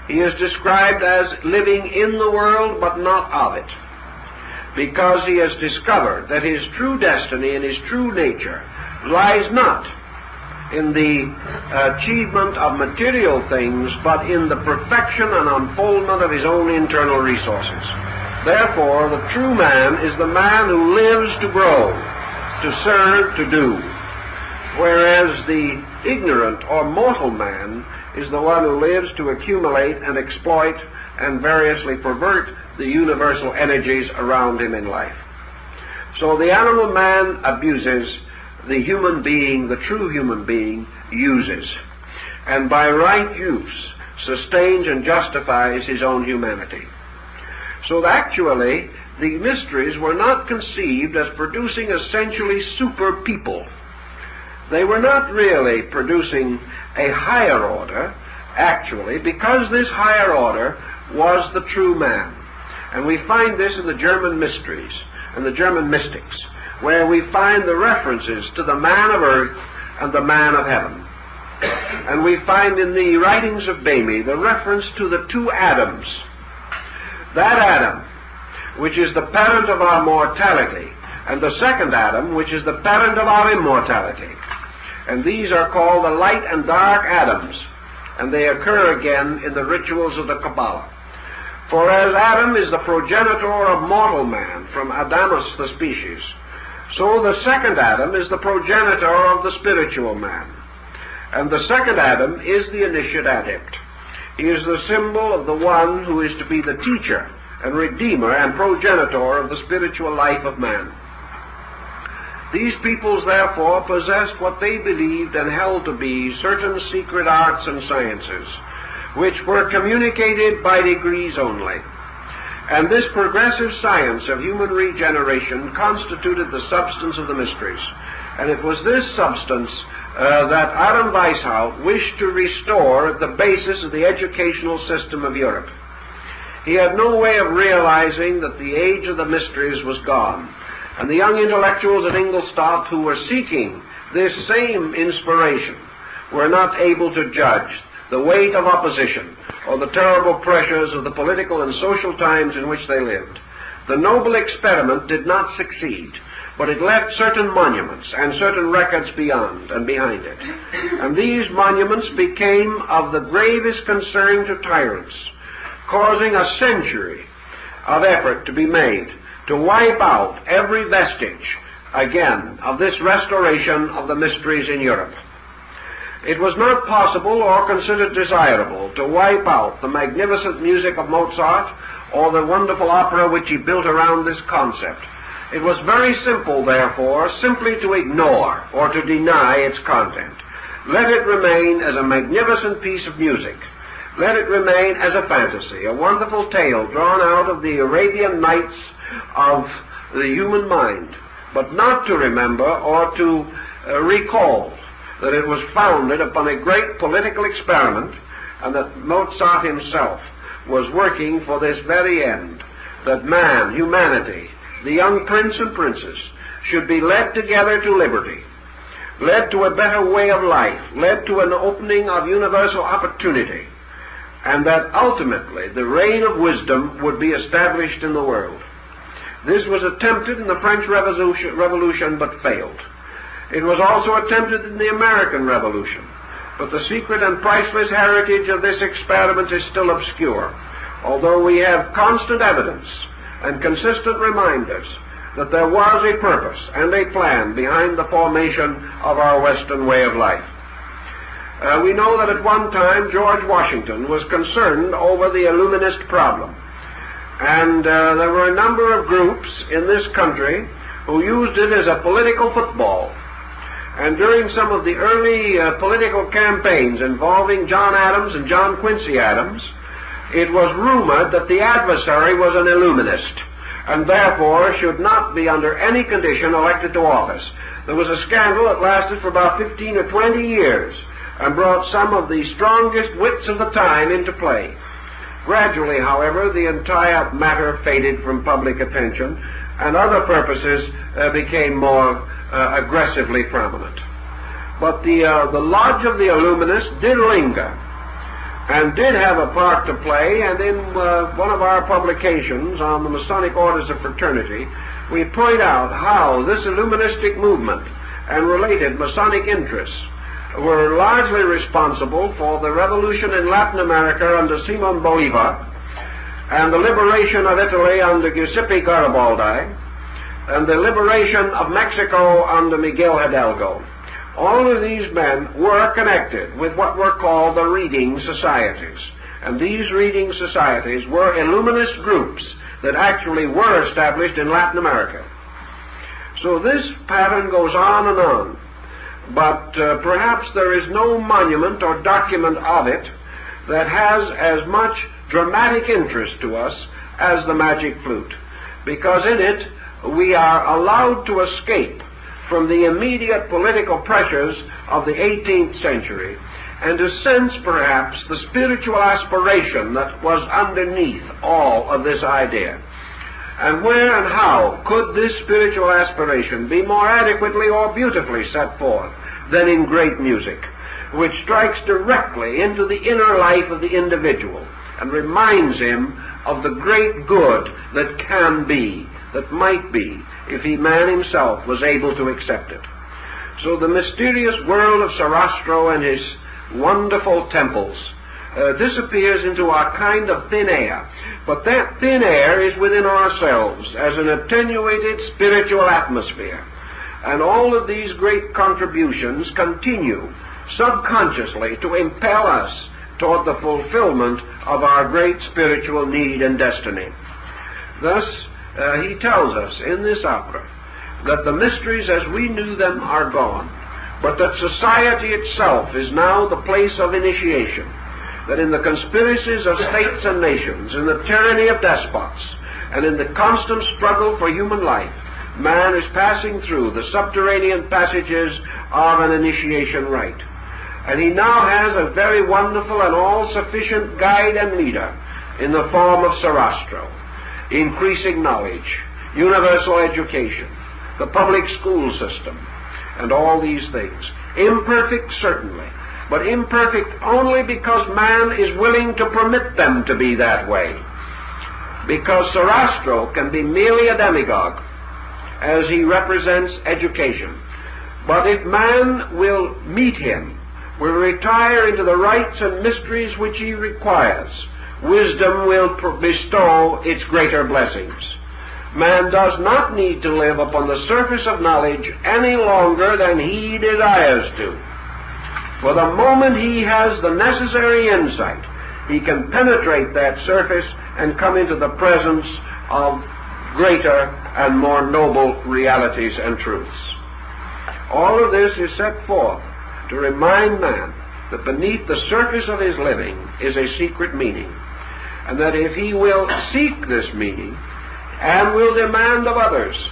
He is described as living in the world but not of it, because he has discovered that his true destiny and his true nature lies not in the achievement of material things, but in the perfection and unfoldment of his own internal resources. Therefore, the true man is the man who lives to grow, to serve, to do, whereas the ignorant or mortal man is the one who lives to accumulate and exploit and variously pervert the universal energies around him in life. So the animal man abuses, the human being, the true human being, uses, and by right use sustains and justifies his own humanity. So that actually the mysteries were not conceived as producing essentially super people. They were not really producing a higher order, actually, because this higher order was the true man. And we find this in the German mysteries and the German mystics, where we find the references to the man of earth and the man of heaven. And we find in the writings of Bamy the reference to the 2 Adams. That Adam, which is the parent of our mortality, and the second Adam, which is the parent of our immortality. And these are called the light and dark Adams, and they occur again in the rituals of the Kabbalah. For as Adam is the progenitor of mortal man from Adamus the species, so the second Adam is the progenitor of the spiritual man. And the second Adam is the initiate adept. He is the symbol of the one who is to be the teacher and redeemer and progenitor of the spiritual life of man. These peoples therefore possessed what they believed and held to be certain secret arts and sciences, which were communicated by degrees only. And this progressive science of human regeneration constituted the substance of the mysteries. And it was this substance that Adam Weishaupt wished to restore at the basis of the educational system of Europe. He had no way of realizing that the age of the mysteries was gone, and the young intellectuals at Ingolstadt who were seeking this same inspiration were not able to judge the weight of opposition or the terrible pressures of the political and social times in which they lived. The noble experiment did not succeed, but it left certain monuments and certain records beyond and behind it. And these monuments became of the gravest concern to tyrants, causing a century of effort to be made to wipe out every vestige, again, of this restoration of the mysteries in Europe. It was not possible or considered desirable to wipe out the magnificent music of Mozart or the wonderful opera which he built around this concept. It was very simple, therefore, simply to ignore or to deny its content. Let it remain as a magnificent piece of music. Let it remain as a fantasy, a wonderful tale drawn out of the Arabian Nights of the human mind, but not to remember or to recall that it was founded upon a great political experiment, and that Mozart himself was working for this very end, that man, humanity, the young prince and princess, should be led together to liberty, led to a better way of life, led to an opening of universal opportunity, and that ultimately the reign of wisdom would be established in the world. This was attempted in the French Revolution but failed. It was also attempted in the American Revolution, but the secret and priceless heritage of this experiment is still obscure, although we have constant evidence and consistent reminders that there was a purpose and a plan behind the formation of our Western way of life. We know that at one time George Washington was concerned over the Illuminist problem, and there were a number of groups in this country who used it as a political football. And during some of the early political campaigns involving John Adams and John Quincy Adams, it was rumored that the adversary was an Illuminist, and therefore should not be under any condition elected to office. There was a scandal that lasted for about 15 or 20 years and brought some of the strongest wits of the time into play. Gradually, however, the entire matter faded from public attention, and other purposes became more aggressively prominent. But the lodge of the Illuminists did linger and did have a part to play, and in one of our publications on the Masonic Orders of Fraternity, we point out how this Illuministic movement and related Masonic interests were largely responsible for the revolution in Latin America under Simon Bolivar, and the liberation of Italy under Giuseppe Garibaldi, and the liberation of Mexico under Miguel Hidalgo. All of these men were connected with what were called the reading societies. And these reading societies were Illuminist groups that actually were established in Latin America. So this pattern goes on and on. But perhaps there is no monument or document of it that has as much dramatic interest to us as the Magic Flute, because in it we are allowed to escape from the immediate political pressures of the 18th century and to sense perhaps the spiritual aspiration that was underneath all of this idea. And where and how could this spiritual aspiration be more adequately or beautifully set forth than in great music, which strikes directly into the inner life of the individual and reminds him of the great good that can be, that might be, if man himself was able to accept it. So the mysterious world of Sarastro and his wonderful temples disappears into a kind of thin air. But that thin air is within ourselves as an attenuated spiritual atmosphere. And all of these great contributions continue subconsciously to impel us toward the fulfillment of our great spiritual need and destiny. Thus, he tells us in this opera that the mysteries as we knew them are gone, but that society itself is now the place of initiation, that in the conspiracies of states and nations, in the tyranny of despots, and in the constant struggle for human life, man is passing through the subterranean passages of an initiation rite. And he now has a very wonderful and all-sufficient guide and leader in the form of Sarastro, increasing knowledge, universal education, the public school system, and all these things. Imperfect, certainly, but imperfect only because man is willing to permit them to be that way. Because Sarastro can be merely a demagogue, as he represents education. But if man will meet him, will retire into the rites and mysteries which he requires, wisdom will bestow its greater blessings. Man does not need to live upon the surface of knowledge any longer than he desires to. For the moment he has the necessary insight, he can penetrate that surface and come into the presence of greater and more noble realities and truths. All of this is set forth to remind man that beneath the surface of his living is a secret meaning, and that if he will seek this meaning and will demand of others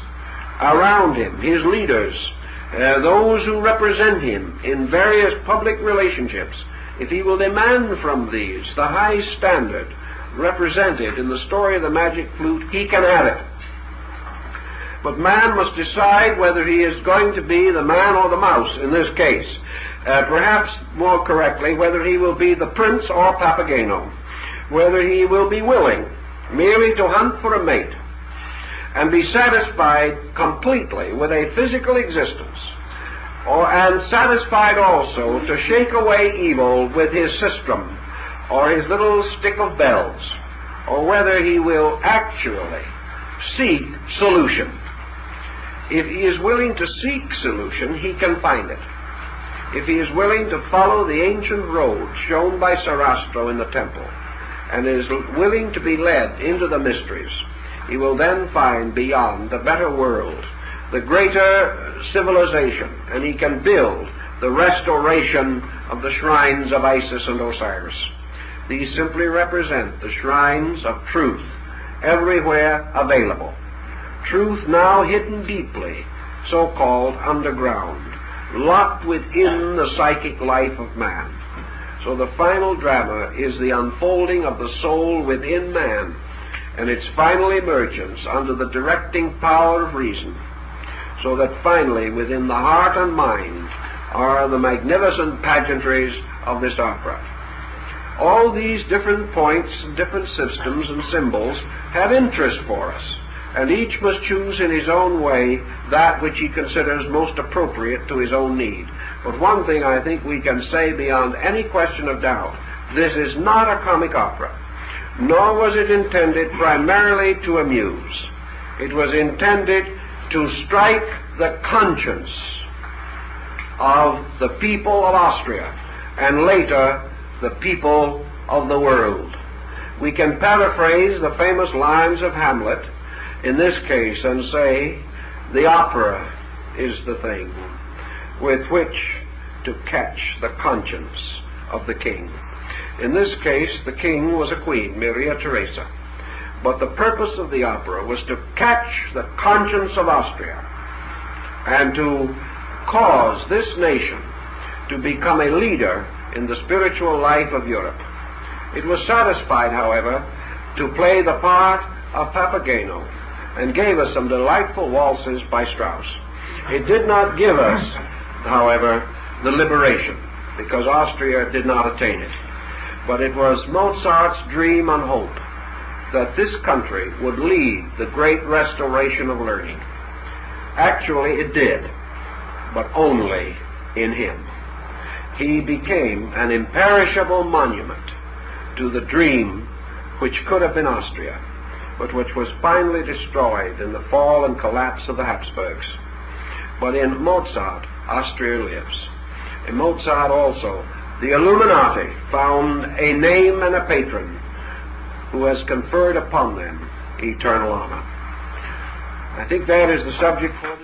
around him, his leaders, those who represent him in various public relationships, if he will demand from these the high standard represented in the story of the Magic Flute, he can have it. but man must decide whether he is going to be the man or the mouse in this case. Perhaps more correctly, whether he will be the prince or Papageno, whether he will be willing merely to hunt for a mate and be satisfied completely with a physical existence, and satisfied also to shake away evil with his sistrum or his little stick of bells, or whether he will actually seek solution. If he is willing to seek solution, he can find it. If he is willing to follow the ancient road shown by Sarastro in the temple, and is willing to be led into the mysteries, he will then find beyond the better world the greater civilization, and he can build the restoration of the shrines of Isis and Osiris. These simply represent the shrines of truth everywhere available. Truth now hidden deeply, so-called underground, locked within the psychic life of man. So the final drama is the unfolding of the soul within man and its final emergence under the directing power of reason, so that finally within the heart and mind are the magnificent pageantries of this opera. All these different points and different systems and symbols have interest for us, and each must choose in his own way that which he considers most appropriate to his own need. But one thing I think we can say beyond any question of doubt: this is not a comic opera, nor was it intended primarily to amuse. It was intended to strike the conscience of the people of Austria, and later the people of the world. We can paraphrase the famous lines of Hamlet in this case and say, the opera is the thing with which to catch the conscience of the king. In this case, the king was a queen, Maria Theresa. But the purpose of the opera was to catch the conscience of Austria and to cause this nation to become a leader in the spiritual life of Europe. It was satisfied, however, to play the part of Papageno, and gave us some delightful waltzes by Strauss. It did not give us, however, the liberation, because Austria did not attain it. But it was Mozart's dream and hope that this country would lead the great restoration of learning. Actually, it did, but only in him. He became an imperishable monument to the dream which could have been Austria, but which was finally destroyed in the fall and collapse of the Habsburgs. But in Mozart, Austria lives. In Mozart also, the Illuminati found a name and a patron who has conferred upon them eternal honor. I think that is the subject for